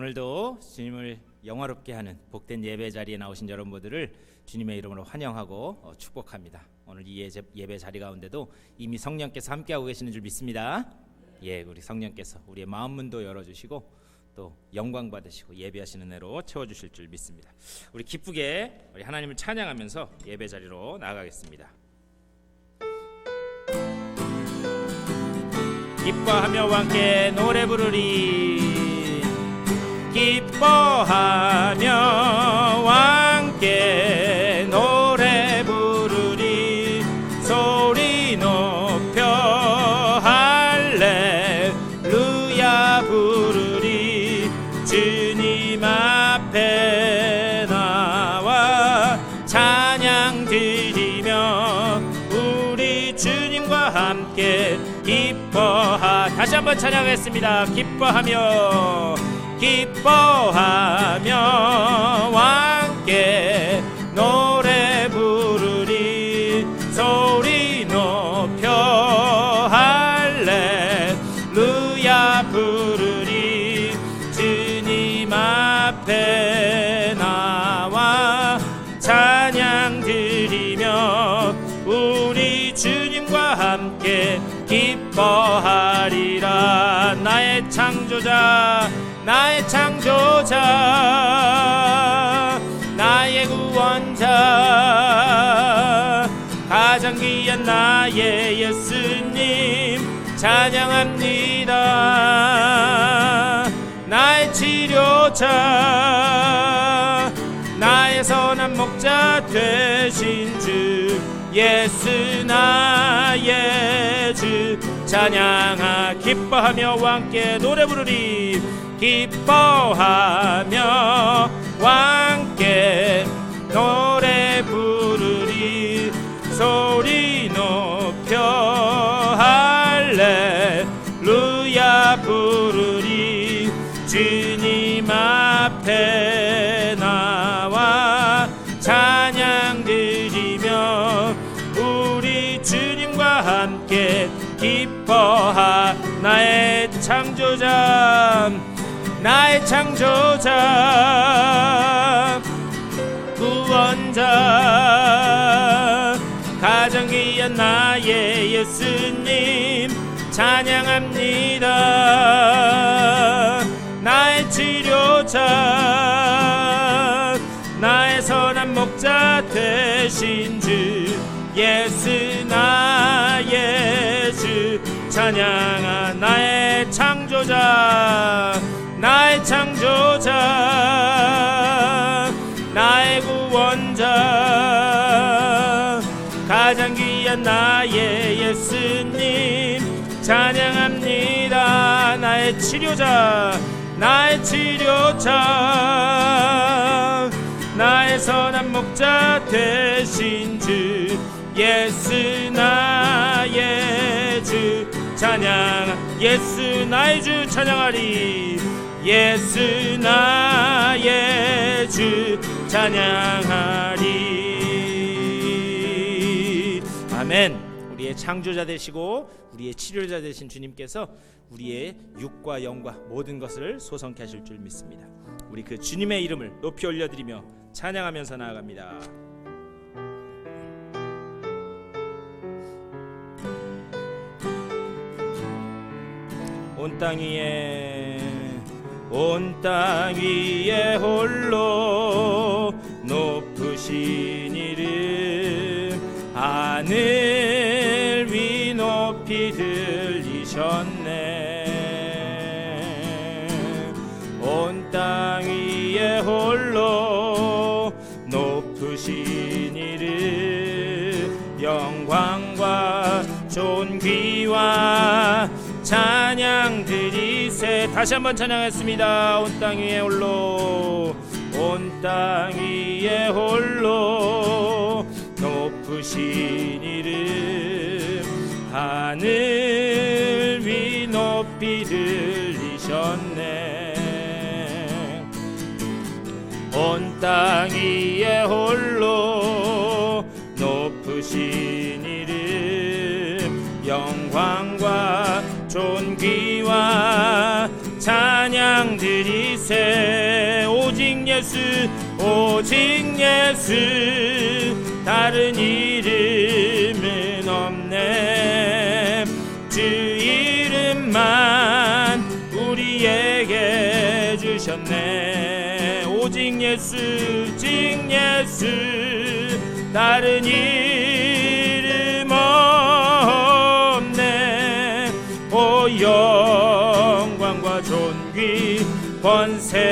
오늘도 주님을 영화롭게 하는 복된 예배 자리에 나오신 여러분들을 주님의 이름으로 환영하고 축복합니다. 오늘 이 예배 자리 가운데도 이미 성령께서 함께하고 계시는 줄 믿습니다. 우리 성령께서 우리의 마음 문도 열어주시고 또 영광 받으시고 예배하시는 은혜로 채워주실 줄 믿습니다. 우리 기쁘게 우리 하나님을 찬양하면서 예배 자리로 나아가겠습니다. 기뻐하며 함께 노래 부르리. 기뻐하며 함께 노래 부르리. 소리 높여 할렐루야 부르리. 주님 앞에 나와 찬양 드리며 우리 주님과 함께 다시 한번 찬양하겠습니다. 기뻐하며 함께 노래 부르리. 소리 높여 할렐루야 부르리. 주님 앞에 나와 찬양 드리며 우리 주님과 함께 기뻐하리라. 나의 창조자 나의 구원자 가장 귀한 나의 예수님 찬양합니다. 나의 치료자 나의 선한 목자 되신 주 예수 나의 주 찬양하. 기뻐하며 함께 노래 부르리. 기뻐하며 함께 노래 부르리. 소리 높여 할렐루야 부르리. 주님 앞에 나와 찬양 드리며 우리 주님과 함께 기뻐하. 나의 창조자 구원자 가장 귀한 나의 예수님 찬양합니다. 나의 치료자 나의 선한 목자 되신 주 예수 나의 주 찬양하. 나의 창조자 나의 구원자 가장 귀한 나의 예수님 찬양합니다. 나의 치료자 나의 선한 목자 되신 주 예수 나의 주 찬양. 예수 나의 주 찬양하리. 예수 나의 주 찬양하리. 아멘. 우리의 창조자 되시고 우리의 치료자 되신 주님께서 우리의 육과 영과 모든 것을 소성케 하실 줄 믿습니다. 우리 그 주님의 이름을 높이 올려드리며 찬양하면서 나아갑니다. 온 땅 위에 홀로 높으신 이름 하늘 위 높이 들리셨네. 온 땅 위에 홀로 높으신 이름 영광과 존귀와 찬양 드리세. 다시 한번 찬양했습니다. 온 땅 위에 홀로 높으신 이름 하늘 위 높이 들리셨네. 온 땅 위에 홀로 높으신 이름 영광과 존귀와 찬양 드리 드리세. 오직 예수 오직 예수 다른 이름은 없네. 주 이름만 우리에게 주셨네. 오직 예수 오직 예수 다른 이름 없네. 오 영광과 존귀 권세와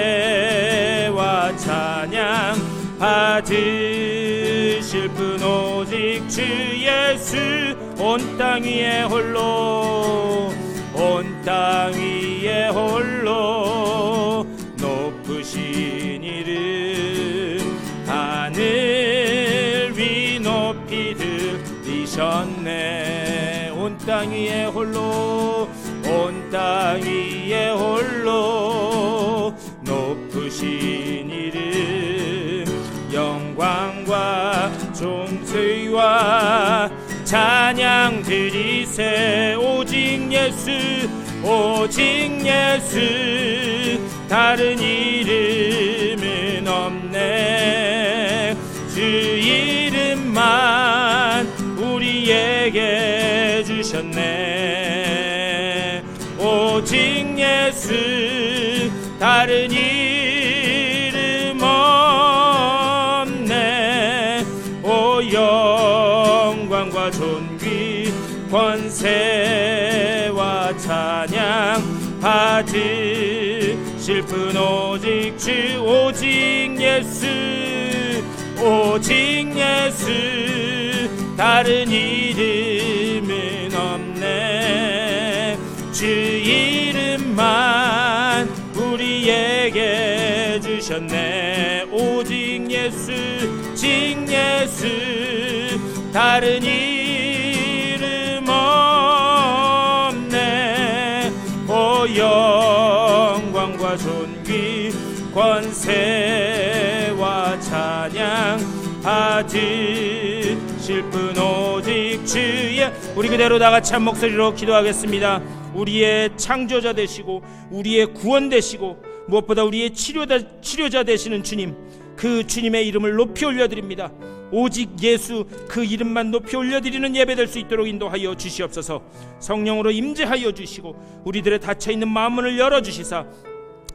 찬양 받으실 분 오직 주 예수. 온 땅 위에 홀로 온 땅 위에 홀로 높으신 이름 하늘 위 높이 들리셨네. 온 땅 위에 홀로 온 땅 위에 홀로 높으신 이름 영광과 존귀와 찬양 드리세. 오직 예수 오직 예수 다른 이름은 없네. 주 이름만 우리에게 주셨네. 오직 예수 다른 이름 없네. 오 영광과 존귀 권세와 찬양 받으실 분 오직 주 오직 예수 오직 예수 다른 이름은 없네. 주 이름만 우리에게 주셨네. 오직 예수 오직 예수 다른 이름 없네. 오 영광과 존귀 권세와 찬양 받으실 분 오직 주의. 우리 그대로 다같이 한 목소리로 기도하겠습니다. 우리의 창조자 되시고 우리의 구원 되시고 무엇보다 우리의 치료자 되시는 주님, 그 주님의 이름을 높이 올려드립니다. 오직 예수 그 이름만 높이 올려드리는 예배 될 수 있도록 인도하여 주시옵소서. 성령으로 임재하여 주시고 우리들의 닫혀있는 마음문을 열어주시사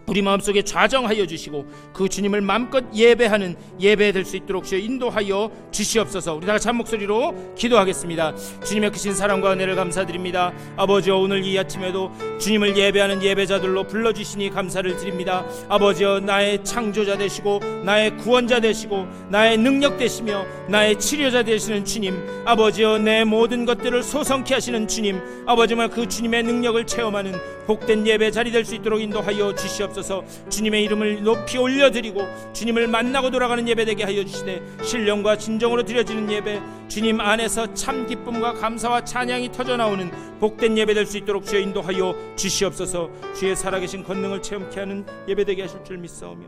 우리 마음속에 좌정하여 주시고 그 주님을 마음껏 예배하는 예배 될 수 있도록 주여 인도하여 주시옵소서. 우리 다같이 한 목소리로 기도하겠습니다. 주님의 크신 사랑과 은혜를 감사드립니다. 아버지여, 오늘 이 아침에도 주님을 예배하는 예배자들로 불러주시니 감사를 드립니다. 아버지여, 나의 창조자 되시고 나의 구원자 되시고 나의 능력 되시며 나의 치료자 되시는 주님, 아버지여, 내 모든 것들을 소성케 하시는 주님, 아버지여, 그 주님의 능력을 체험하는 복된 예배 자리 될 수 있도록 인도하여 주시옵소서. 주님의 이름을 높이 올려드리고 주님을 만나고 돌아가는 예배 되게 하여 주시되 신령과 진정으로 드려지는 예배, 주님 안에서 참 기쁨과 감사와 찬양이 터져나오는 복된 예배 될 수 있도록 주여 인도하여 주시옵소서. 주의 살아계신 권능을 체험케 하는 예배 되게 하실 줄 믿사오며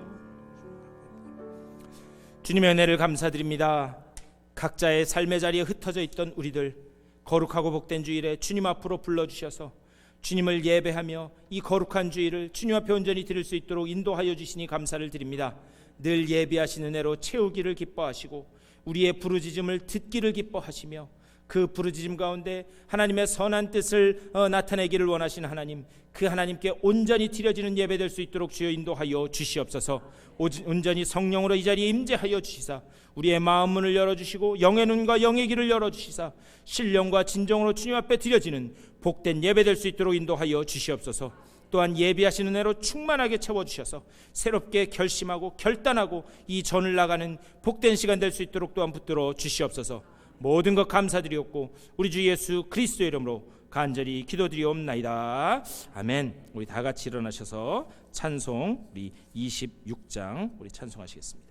주님의 은혜를 감사드립니다. 각자의 삶의 자리에 흩어져 있던 우리들 거룩하고 복된 주일에 주님 앞으로 불러주셔서 주님을 예배하며 이 거룩한 주일을 주님 앞에 온전히 드릴 수 있도록 인도하여 주시니 감사를 드립니다. 늘 예비하신 은혜로 채우기를 기뻐하시고 우리의 부르짖음을 듣기를 기뻐하시며 그 부르짖음 가운데 하나님의 선한 뜻을 나타내기를 원하시는 하나님, 그 하나님께 온전히 드려지는 예배 될 수 있도록 주여 인도하여 주시옵소서. 온전히 성령으로 이 자리에 임재하여 주시사 우리의 마음 문을 열어주시고 영의 눈과 영의 귀를 열어주시사 신령과 진정으로 주님 앞에 드려지는 복된 예배 될 수 있도록 인도하여 주시옵소서. 또한 예비하신 은혜로 충만하게 채워주셔서 새롭게 결심하고 결단하고 이 전을 나가는 복된 시간 될 수 있도록 또한 붙들어 주시옵소서. 모든 것 감사드리옵고 우리 주 예수 그리스도의 이름으로 간절히 기도드리옵나이다. 아멘. 우리 다 같이 일어나셔서 찬송 우리 26장 우리 찬송하시겠습니다.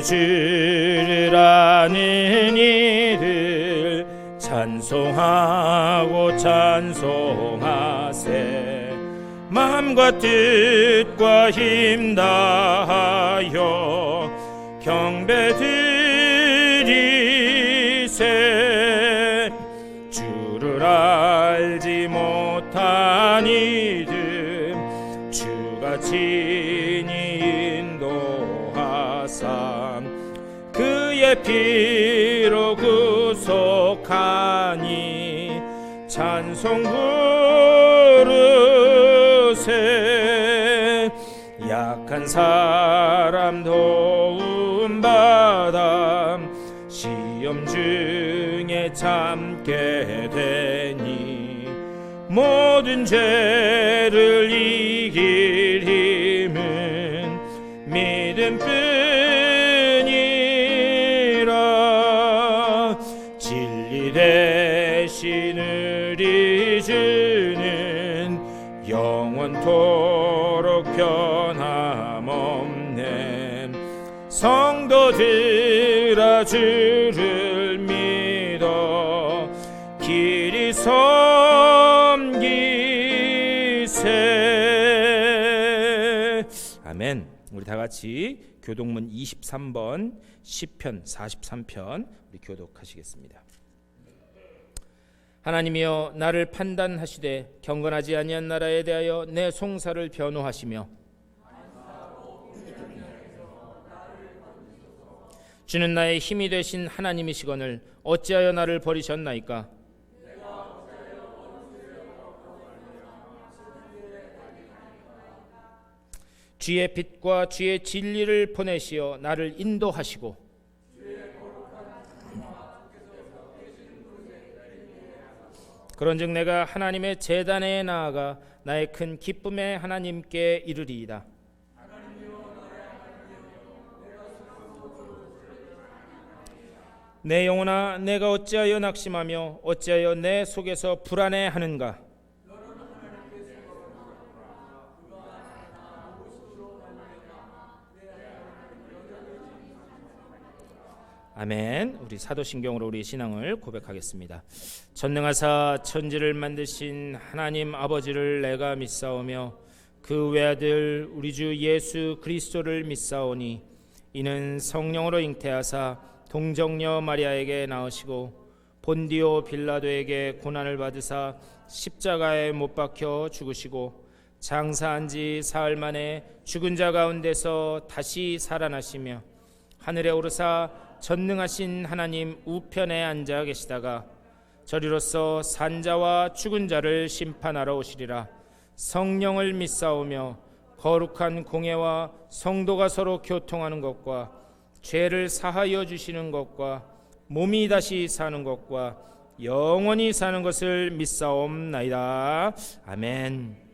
구세주를 아는 이들 찬송하고 찬송하세. 마음과 뜻과 힘 다하여 경배드리 피로 구속하니 찬송 부르세. 약한 사람 도움받아 시험 중에 참게 되니 모든 죄를 이길 힘은 믿음뿐이라. 진리 대신 우리 주는 영원토록 변함없네. 성도들아 주를 믿어 길이 섬기세. 아멘. 우리 다 같이 교독문 23번 시편 43편 우리 교독하시겠습니다. 하나님이여 나를 판단하시되 경건하지 아니한 나라에 대하여 내 송사를 변호하시며 주는 나의 힘이 되신 하나님이시거늘 어찌하여 나를 버리셨나이까. 주의 빛과 주의 진리를 보내시어 나를 인도하시고 그런즉 내가 하나님의 제단에 나아가 나의 큰 기쁨의 하나님께 이르리이다. 내 영혼아 내가 어찌하여 낙심하며 어찌하여 내 속에서 불안해하는가. 아멘. 우리 사도신경으로 우리 신앙을 고백하겠습니다. 전능하사 천지를 만드신 하나님 아버지를 내가 믿사오며 그 외아들 우리 주 예수 그리스도를 믿사오니 이는 성령으로 잉태하사 동정녀 마리아에게 나으시고 본디오 빌라도에게 고난을 받으사 십자가에 못 박혀 죽으시고 장사한 지 사흘 만에 죽은 자 가운데서 다시 살아나시며 하늘에 오르사 전능하신 하나님 우편에 앉아 계시다가 저리로서 산자와 죽은 자를 심판하러 오시리라. 성령을 믿사오며 거룩한 공예와 성도가 서로 교통하는 것과 죄를 사하여 주시는 것과 몸이 다시 사는 것과 영원히 사는 것을 믿사옵나이다. 아멘.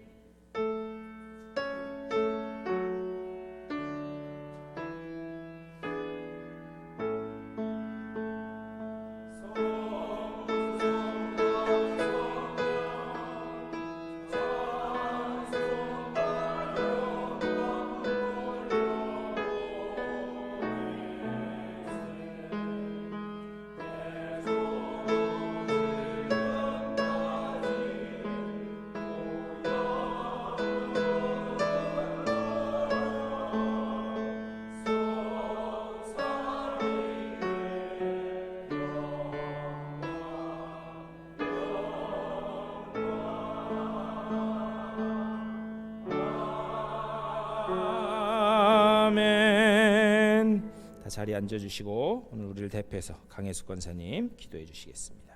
아멘. 다 자리에 앉아주시고 오늘 우리를 대표해서 강혜숙 권사님 기도해 주시겠습니다.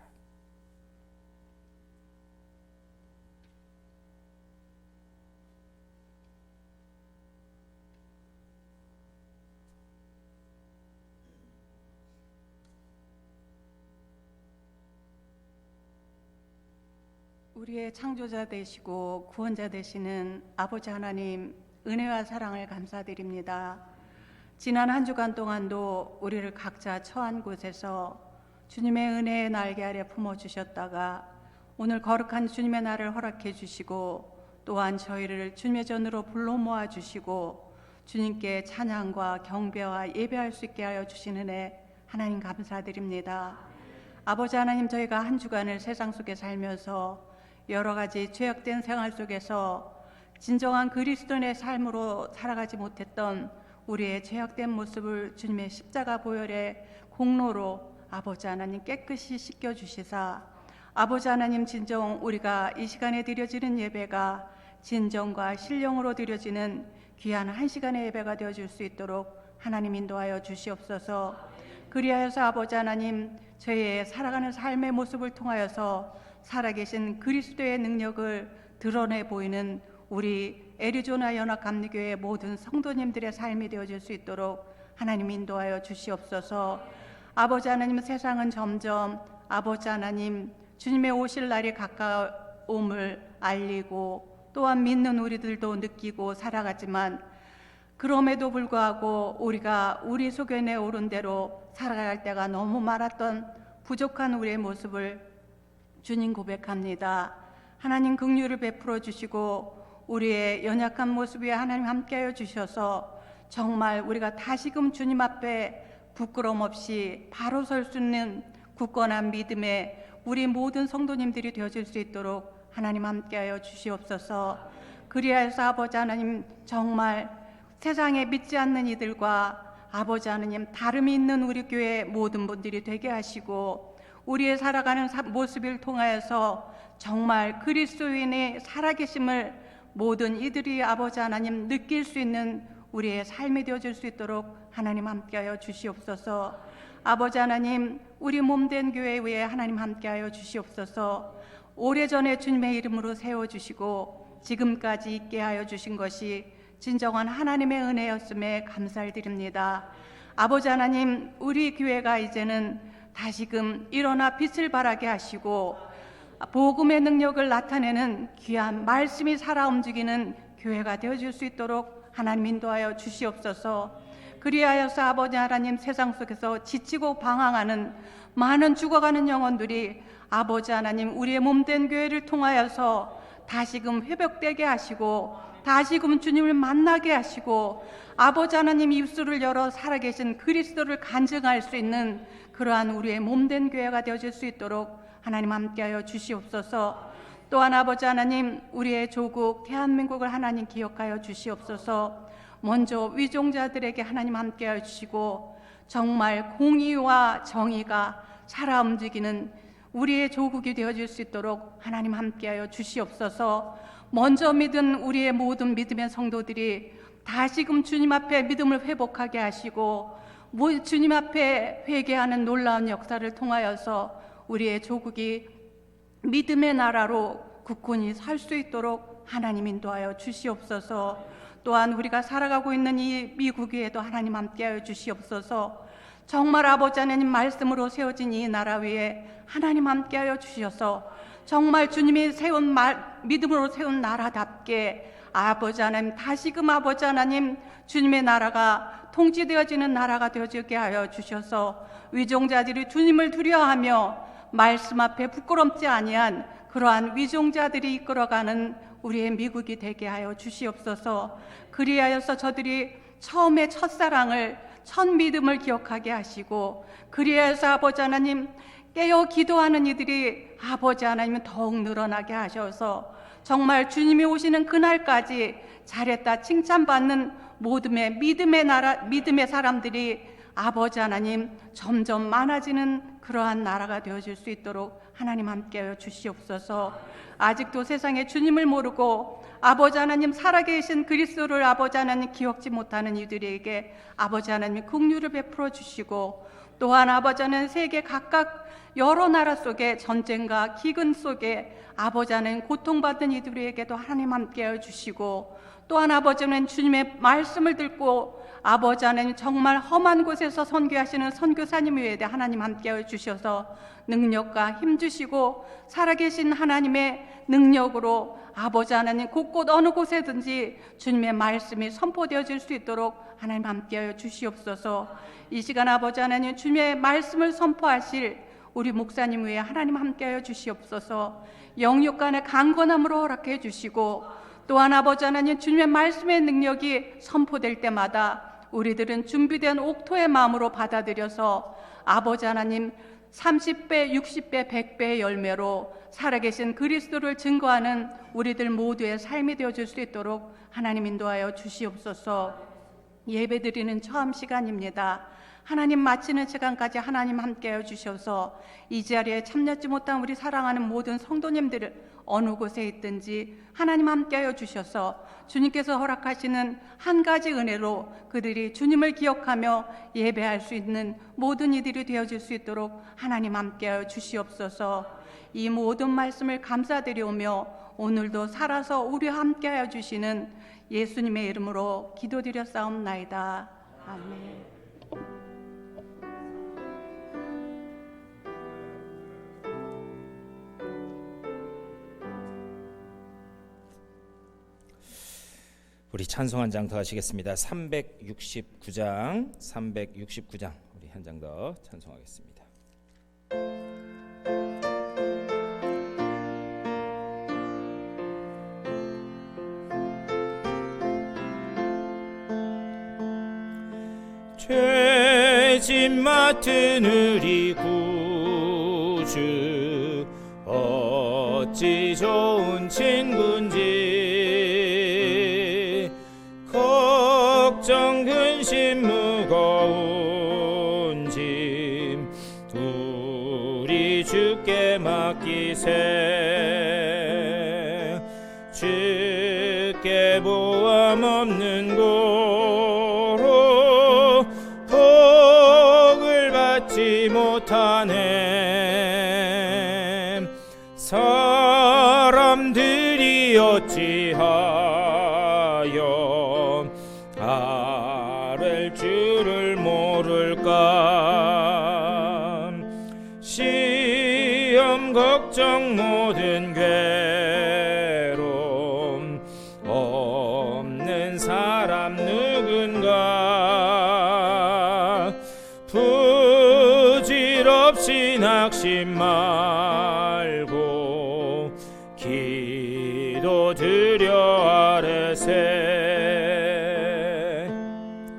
우리의 창조자 되시고 구원자 되시는 아버지 하나님, 은혜와 사랑을 감사드립니다. 지난 한 주간 동안도 우리를 각자 처한 곳에서 주님의 은혜의 날개 아래 품어주셨다가 오늘 거룩한 주님의 날을 허락해 주시고 또한 저희를 주님의 전으로 불러 모아주시고 주님께 찬양과 경배와 예배할 수 있게 하여 주신 은혜 하나님 감사드립니다. 아버지 하나님, 저희가 한 주간을 세상 속에 살면서 여러 가지 죄악된 생활 속에서 진정한 그리스도인의 삶으로 살아가지 못했던 우리의 죄악된 모습을 주님의 십자가 보혈의 공로로 아버지 하나님 깨끗이 씻겨주시사 아버지 하나님, 진정 우리가 이 시간에 드려지는 예배가 진정과 신령으로 드려지는 귀한 한 시간의 예배가 되어줄 수 있도록 하나님 인도하여 주시옵소서. 그리하여서 아버지 하나님, 저희의 살아가는 삶의 모습을 통하여서 살아계신 그리스도의 능력을 드러내 보이는 우리 애리조나 연합감리교회 모든 성도님들의 삶이 되어질 수 있도록 하나님 인도하여 주시옵소서. 아버지 하나님, 세상은 점점 아버지 하나님 주님의 오실 날이 가까움을 알리고 또한 믿는 우리들도 느끼고 살아가지만, 그럼에도 불구하고 우리가 우리 속에 내오른 대로 살아갈 때가 너무 많았던 부족한 우리의 모습을 주님 고백합니다. 하나님 긍휼을 베풀어 주시고 우리의 연약한 모습 위에 하나님 함께하여 주셔서 정말 우리가 다시금 주님 앞에 부끄럼 없이 바로 설 수 있는 굳건한 믿음의 우리 모든 성도님들이 되어질 수 있도록 하나님 함께하여 주시옵소서. 그리하여서 아버지 하나님, 정말 세상에 믿지 않는 이들과 아버지 하나님 다름이 있는 우리 교회 모든 분들이 되게 하시고, 우리의 살아가는 모습을 통하여서 정말 그리스도인의 살아계심을 모든 이들이 아버지 하나님 느낄 수 있는 우리의 삶이 되어질 수 있도록 하나님 함께하여 주시옵소서. 아버지 하나님, 우리 몸된 교회 위에 하나님 함께하여 주시옵소서. 오래전에 주님의 이름으로 세워주시고 지금까지 있게 하여 주신 것이 진정한 하나님의 은혜였음에 감사를 드립니다. 아버지 하나님, 우리 교회가 이제는 다시금 일어나 빛을 발하게 하시고 복음의 능력을 나타내는 귀한 말씀이 살아 움직이는 교회가 되어줄 수 있도록 하나님 인도하여 주시옵소서. 그리하여서 아버지 하나님, 세상 속에서 지치고 방황하는 많은 죽어가는 영혼들이 아버지 하나님 우리의 몸된 교회를 통하여서 다시금 회복되게 하시고 다시금 주님을 만나게 하시고 아버지 하나님 입술을 열어 살아계신 그리스도를 간증할 수 있는 그러한 우리의 몸된 교회가 되어질 수 있도록 하나님 함께하여 주시옵소서. 또한 아버지 하나님, 우리의 조국 대한민국을 하나님 기억하여 주시옵소서. 먼저 위종자들에게 하나님 함께하여 주시고 정말 공의와 정의가 살아 움직이는 우리의 조국이 되어질 수 있도록 하나님 함께하여 주시옵소서. 먼저 믿은 우리의 모든 믿음의 성도들이 다시금 주님 앞에 믿음을 회복하게 하시고 주님 앞에 회개하는 놀라운 역사를 통하여서 우리의 조국이 믿음의 나라로 굳건히 살 수 있도록 하나님 인도하여 주시옵소서. 또한 우리가 살아가고 있는 이 미국 위에도 하나님 함께하여 주시옵소서. 정말 아버지 하나님 말씀으로 세워진 이 나라 위에 하나님 함께하여 주셔서 정말 주님이 세운 믿음으로 세운 나라답게 아버지 하나님 다시금 아버지 하나님 주님의 나라가 통치되어지는 나라가 되어지게 하여 주셔서 위종자들이 주님을 두려워하며 말씀 앞에 부끄럽지 아니한 그러한 위종자들이 이끌어가는 우리의 미국이 되게 하여 주시옵소서. 그리하여서 저들이 처음에 첫사랑을 첫 믿음을 기억하게 하시고 그리하여서 아버지 하나님 깨어 기도하는 이들이 아버지 하나님 더욱 늘어나게 하셔서 정말 주님이 오시는 그날까지 잘했다 칭찬받는 모든의 믿음의 나라, 믿음의 사람들이 아버지 하나님 점점 많아지는 그러한 나라가 되어질 수 있도록 하나님 함께하여 주시옵소서. 아직도 세상에 주님을 모르고 아버지 하나님 살아계신 그리스도를 아버지 하나님 기억지 못하는 이들에게 아버지 하나님 긍휼을 베풀어 주시고 또한 아버지 하나님 세계 각각 여러 나라 속에 전쟁과 기근 속에 아버지 하나님 고통받는 이들에게도 하나님 함께하여 주시고 또한 아버지 하나님 주님의 말씀을 듣고 아버지 하나님 정말 험한 곳에서 선교하시는 선교사님 외에 하나님 함께하여 주셔서 능력과 힘 주시고 살아계신 하나님의 능력으로 아버지 하나님 곳곳 어느 곳에든지 주님의 말씀이 선포되어질 수 있도록 하나님 함께하여 주시옵소서. 이 시간 아버지 하나님 주님의 말씀을 선포하실 우리 목사님 외에 하나님 함께하여 주시옵소서. 영육 간의 강건함으로 허락해 주시고 또한 아버지 하나님 주님의 말씀의 능력이 선포될 때마다 우리들은 준비된 옥토의 마음으로 받아들여서 아버지 하나님 30배, 60배, 100배의 열매로 살아계신 그리스도를 증거하는 우리들 모두의 삶이 되어줄 수 있도록 하나님 인도하여 주시옵소서. 예배드리는 처음 시간입니다. 하나님 마치는 시간까지 하나님 함께하여 주셔서 이 자리에 참여하지 못한 우리 사랑하는 모든 성도님들을 어느 곳에 있든지 하나님 함께하여 주셔서 주님께서 허락하시는 한 가지 은혜로 그들이 주님을 기억하며 예배할 수 있는 모든 이들이 되어질 수 있도록 하나님 함께하여 주시옵소서. 이 모든 말씀을 감사드리오며 오늘도 살아서 우리와 함께하여 주시는 예수님의 이름으로 기도드렸사옵나이다. 아멘. 우리 찬송 한 장 더 하시겠습니다. 369장 우리 한 장 더 찬송하겠습니다. 죄짐 맡은 우리 구주 어찌 좋은 친구인지 걱정 근심 무거운 짐 우리 주께 맡기세. 주께 보암 없는 고로 복을 받지 못하네. 사람들이 어찌하여 아랠 줄을 모를까. 시험 걱정 모든 괴로움 없는 사람 누군가. 부질없이 낙심 말고 기도드려 아뢰세.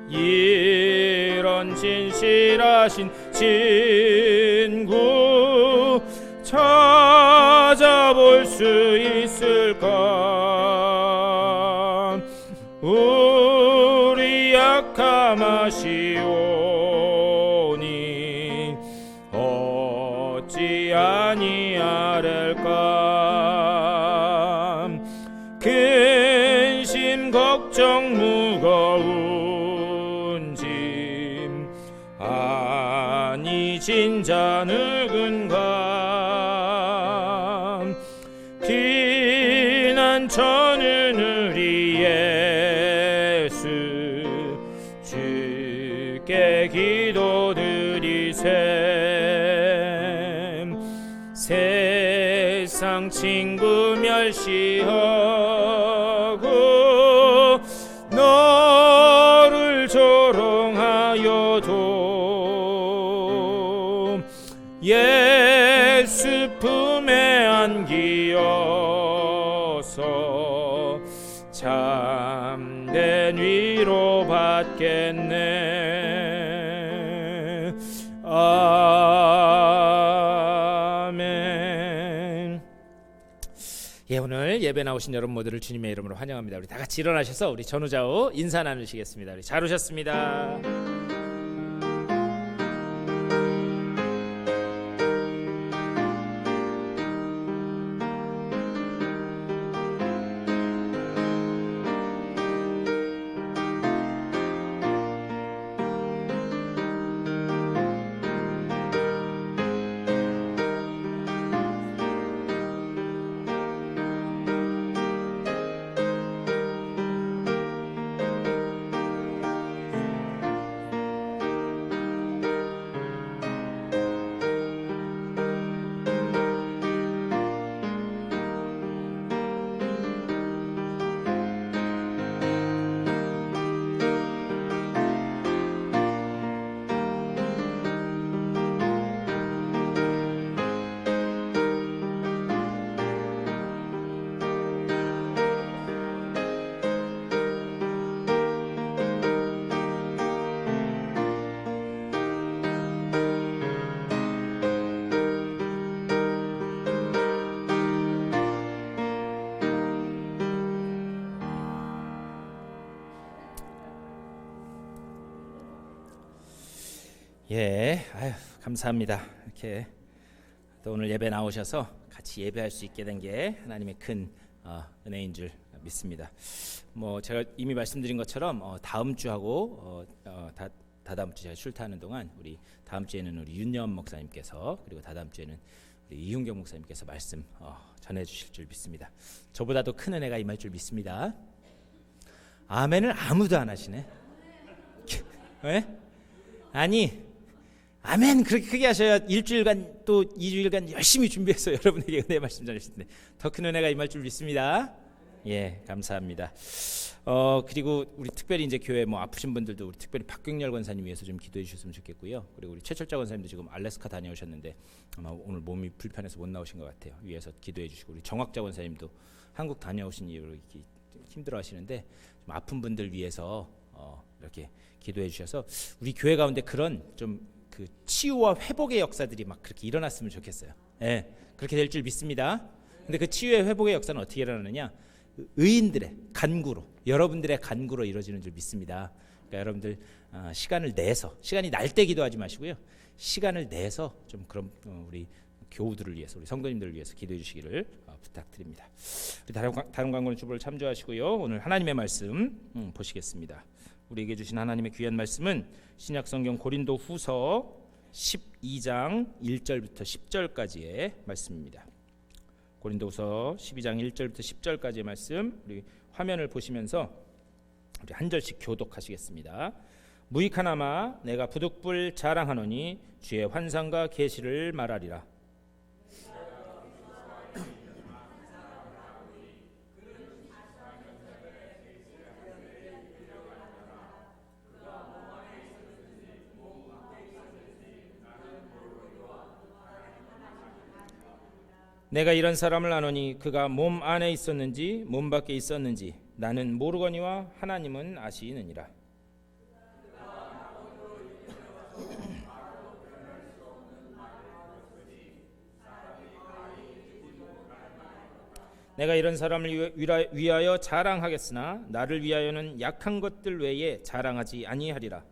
이런 진실하신 친구 찾아볼 수 있을까. 우리 약함하시오니 어찌 아니하랄까. 근심 걱정 무거운 짐 아니 진자 누군가. 비난 저는 우리 예수 주께 기도드리세. 세상 친구 멸시하고 너를 조롱하여도 예수 품에 안기어서 참된 위로 받겠네. 아멘. 예, 오늘 예배 나오신 여러분 모두를 주님의 이름으로 환영합니다. 우리 다 같이 일어나셔서 우리 전우좌우 인사 나누시겠습니다. 우리 잘 오셨습니다. 예, 아유, 감사합니다. 이렇게 또 오늘 예배 나오셔서 같이 예배할 수 있게 된 게 하나님의 큰 은혜인 줄 믿습니다. 뭐 제가 이미 말씀드린 것처럼 다음 주하고 다다음 주 제가 출타하는 동안 우리 다음 주에는 우리 윤여원 목사님께서 그리고 다다음 주에는 우리 이윤경 목사님께서 말씀 전해주실 줄 믿습니다. 저보다도 큰 은혜가 임할 줄 믿습니다. 아멘을 아무도 안 하시네. 왜? 아니 아멘 그렇게 크게 하셔야 일주일간 또 2주일간 열심히 준비해서 여러분에게 은혜 말씀 전하실 텐데 더 큰 은혜가 임할 줄 믿습니다. 예, 감사합니다. 그리고 우리 특별히 이제 교회 뭐 아프신 분들도 우리 특별히 박경렬 권사님 위해서 좀 기도해 주셨으면 좋겠고요. 그리고 우리 최철자 권사님도 지금 알래스카 다녀오셨는데 아마 오늘 몸이 불편해서 못 나오신 것 같아요. 위해서 기도해 주시고 우리 정학자 권사님도 한국 다녀오신 이후로 이렇게 힘들어하시는데 좀 아픈 분들 위해서 이렇게 기도해 주셔서 우리 교회 가운데 그런 좀 그 치유와 회복의 역사들이 막 그렇게 일어났으면 좋겠어요. 예, 그렇게 될 줄 믿습니다. 근데 그 치유의 회복의 역사는 어떻게 일어나느냐? 의인들의 간구로, 여러분들의 간구로 이루어지는 줄 믿습니다. 그러니까 여러분들 시간을 내서, 시간이 날 때 기도하지 마시고요. 시간을 내서 좀 그런 우리 교우들을 위해서, 우리 성도님들을 위해서 기도해 주시기를 부탁드립니다. 우리 다른 광고는 주보를 참조하시고요. 오늘 하나님의 말씀 보시겠습니다. 우리에게 주신 하나님의 귀한 말씀은 신약성경 고린도후서 12장 1절부터 10절까지의 말씀입니다. 고린도후서 12장 1절부터 10절까지의 말씀 우리 화면을 보시면서 우리 한 절씩 교독하시겠습니다. 무익하나마 내가 부득불 자랑하노니 주의 환상과 계시를 말하리라. 내가 이런 사람을 아노니 그가 몸 안에 있었는지 몸 밖에 있었는지 나는 모르거니와 하나님은 아시느니라. 내가 이런 사람을 위하여 자랑하겠으나 나를 위하여는 약한 것들 외에 자랑하지 아니하리라.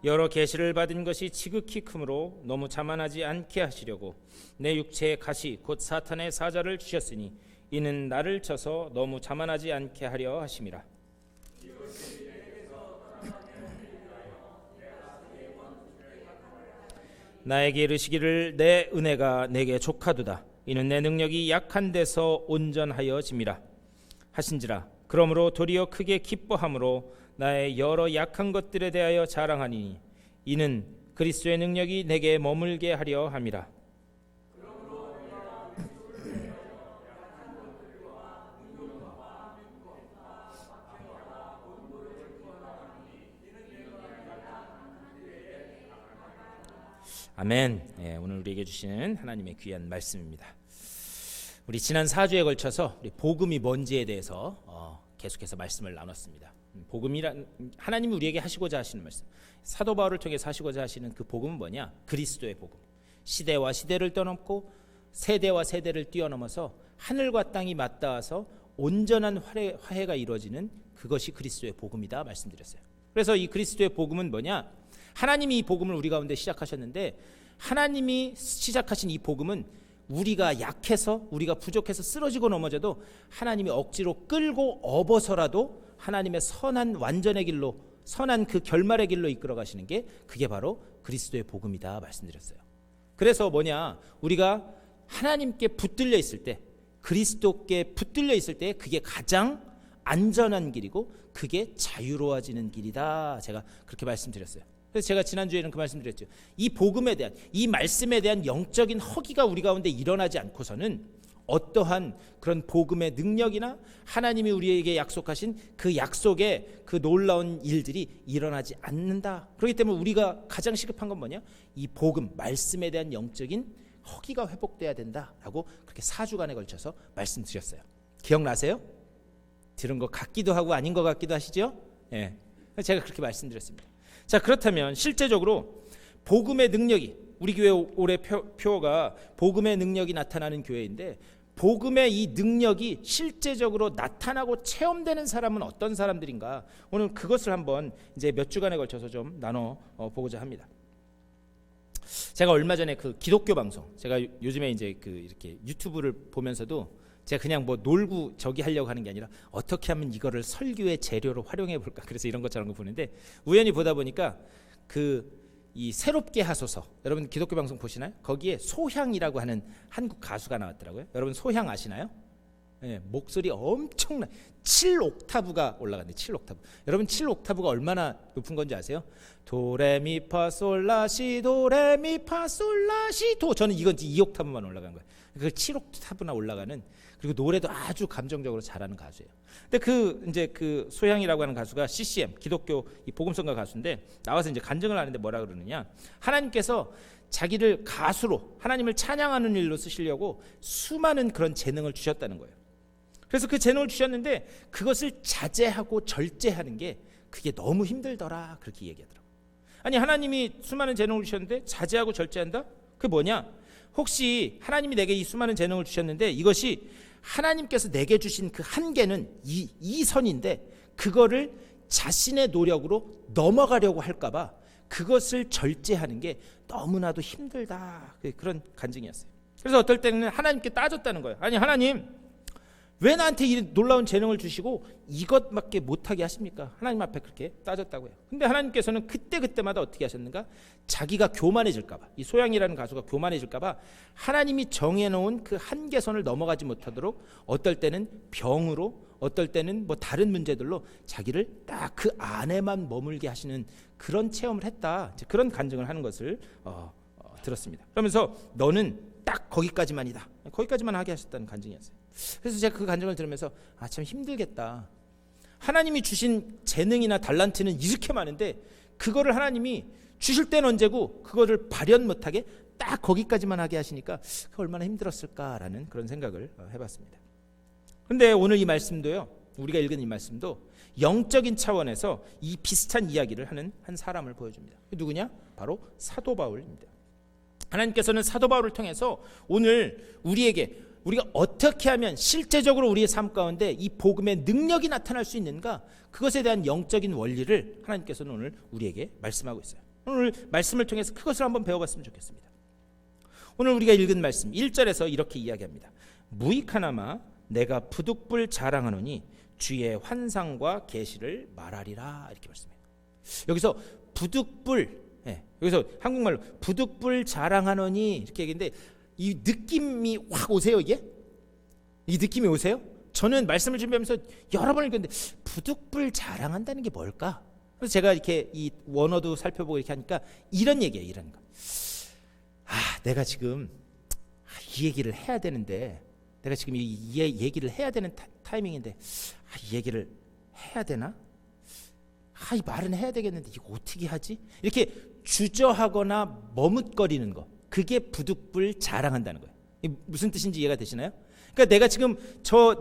여러 계시를 받은 것이 지극히 크므로 너무 자만하지 않게 하시려고 내 육체에 가시 곧 사탄의 사자를 주셨으니 이는 나를 쳐서 너무 자만하지 않게 하려 하심이라. 나에게 이르시기를 내 은혜가 내게 족하도다. 이는 내 능력이 약한 데서 온전하여짐이라 하신지라. 그러므로 도리어 크게 기뻐함으로 나의 여러 약한 것들에 대하여 자랑하니 이는 그리스도의 능력이 내게 머물게 하려 함이라. 아멘. 예, 오늘 우리에게 주시는 하나님의 귀한 말씀입니다. 우리 지난 4주에 걸쳐서 우리 복음이 뭔지에 대해서 계속해서 말씀을 나눴습니다. 복음이란 하나님이 우리에게 하시고자 하시는 말씀, 사도 바울을 통해서 하시고자 하시는 그 복음은 뭐냐? 그리스도의 복음. 시대와 시대를 떠넘고 세대와 세대를 뛰어넘어서 하늘과 땅이 맞닿아서 온전한 화해가 이루어지는 그것이 그리스도의 복음이다 말씀드렸어요. 그래서 이 그리스도의 복음은 뭐냐? 하나님이 이 복음을 우리 가운데 시작하셨는데 하나님이 시작하신 이 복음은 우리가 약해서 우리가 부족해서 쓰러지고 넘어져도 하나님이 억지로 끌고 업어서라도 하나님의 선한 완전의 길로 선한 그 결말의 길로 이끌어 가시는 게 그게 바로 그리스도의 복음이다 말씀드렸어요. 그래서 뭐냐? 우리가 하나님께 붙들려 있을 때 그리스도께 붙들려 있을 때 그게 가장 안전한 길이고 그게 자유로워지는 길이다. 제가 그렇게 말씀드렸어요. 그래서 제가 지난주에는 그 말씀드렸죠. 이 복음에 대한 이 말씀에 대한 영적인 허기가 우리 가운데 일어나지 않고서는 어떠한 그런 복음의 능력이나 하나님이 우리에게 약속하신 그 약속의 그 놀라운 일들이 일어나지 않는다. 그렇기 때문에 우리가 가장 시급한 건 뭐냐? 이 복음, 말씀에 대한 영적인 허기가 회복돼야 된다라고 그렇게 4주간에 걸쳐서 말씀드렸어요. 기억나세요? 들은 것 같기도 하고 아닌 것 같기도 하시죠? 예. 제가 그렇게 말씀드렸습니다. 자, 그렇다면 실제적으로 복음의 능력이, 우리 교회 올해 표어가 복음의 능력이 나타나는 교회인데, 복음의 이 능력이 실제적으로 나타나고 체험되는 사람은 어떤 사람들인가, 오늘 그것을 한번 이제 몇 주간에 걸쳐서 좀 나눠 보고자 합니다. 제가 얼마 전에 그 기독교 방송, 제가 요즘에 이제 그 이렇게 유튜브를 보면서도 제가 그냥 뭐 놀고 저기 하려고 하는 게 아니라 어떻게 하면 이거를 설교의 재료로 활용해 볼까, 그래서 이런 것저런 거 보는데 우연히 보다 보니까 이 새롭게 하소서, 여러분 기독교 방송 보시나요? 거기에 소향이라고 하는 한국 가수가 나왔더라고요. 여러분 소향 아시나요? 네, 목소리 엄청나, 7옥타브가 올라갔는데 7옥타브. 여러분 7옥타브가 얼마나 높은 건지 아세요? 도레미파솔라시 도레미파솔라시 도. 저는 이건 2옥타브만 올라간 거예요. 그 7옥타브나 올라가는, 그리고 노래도 아주 감정적으로 잘하는 가수예요. 근데 이제 그 소향이라고 하는 가수가 CCM, 기독교 이 복음성가 가수인데, 나와서 이제 간증을 하는데 뭐라 그러느냐, 하나님께서 자기를 가수로 하나님을 찬양하는 일로 쓰시려고 수많은 그런 재능을 주셨다는 거예요. 그래서 그 재능을 주셨는데 그것을 자제하고 절제하는 게 그게 너무 힘들더라, 그렇게 얘기하더라고요. 아니, 하나님이 수많은 재능을 주셨는데 자제하고 절제한다? 그게 뭐냐? 혹시 하나님이 내게 이 수많은 재능을 주셨는데 이것이 하나님께서 내게 주신 그 한계는 이 선인데 그거를 자신의 노력으로 넘어가려고 할까봐 그것을 절제하는 게 너무나도 힘들다, 그런 간증이었어요. 그래서 어떨 때는 하나님께 따졌다는 거예요. 아니, 하나님 왜 나한테 이 놀라운 재능을 주시고 이것밖에 못하게 하십니까? 하나님 앞에 그렇게 따졌다고 해요. 근데 하나님께서는 그때마다 어떻게 하셨는가? 자기가 교만해질까봐, 이 소양이라는 가수가 교만해질까봐 하나님이 정해놓은 그 한계선을 넘어가지 못하도록 어떨 때는 병으로, 어떨 때는 뭐 다른 문제들로 자기를 딱 그 안에만 머물게 하시는 그런 체험을 했다, 이제 그런 간증을 하는 것을 들었습니다. 그러면서 너는 딱 거기까지만이다, 거기까지만 하게 하셨다는 간증이었어요. 그래서 제가 그 간증을 들으면서 참 힘들겠다. 하나님이 주신 재능이나 달란트는 이렇게 많은데 그거를 하나님이 주실 때는 언제고 그거를 발현 못하게 딱 거기까지만 하게 하시니까 얼마나 힘들었을까라는 그런 생각을 해봤습니다. 그런데 오늘 이 말씀도요, 우리가 읽은 이 말씀도 영적인 차원에서 이 비슷한 이야기를 하는 한 사람을 보여줍니다. 누구냐? 바로 사도 바울입니다. 하나님께서는 사도 바울을 통해서 오늘 우리가 어떻게 하면 실제적으로 우리의 삶 가운데 이 복음의 능력이 나타날 수 있는가, 그것에 대한 영적인 원리를 하나님께서는 오늘 우리에게 말씀하고 있어요. 오늘 말씀을 통해서 그것을 한번 배워봤으면 좋겠습니다. 오늘 우리가 읽은 말씀 1절에서 이렇게 이야기합니다. 무익하나마 내가 부득불 자랑하노니 주의 환상과 계시를 말하리라, 이렇게 말씀해요. 여기서 부득불, 여기서 한국말로 부득불 자랑하노니 이렇게 얘기했는데 이 느낌이 확 오세요? 이 느낌이 오세요? 저는 말씀을 준비하면서 여러 번 읽었는데 부득불 자랑한다는 게 뭘까? 그래서 제가 이렇게 이 원어도 살펴보고 이렇게 하니까 이런 얘기예요, 이런 거. 내가 지금 이 얘기를 해야 되는데, 내가 지금 이 얘기를 해야 되는 타이밍인데 이 얘기를 해야 되나? 이 말은 해야 되겠는데 이거 어떻게 하지? 이렇게 주저하거나 머뭇거리는 거, 그게 부득불 자랑한다는 거예요. 무슨 뜻인지 이해가 되시나요? 그러니까 내가 지금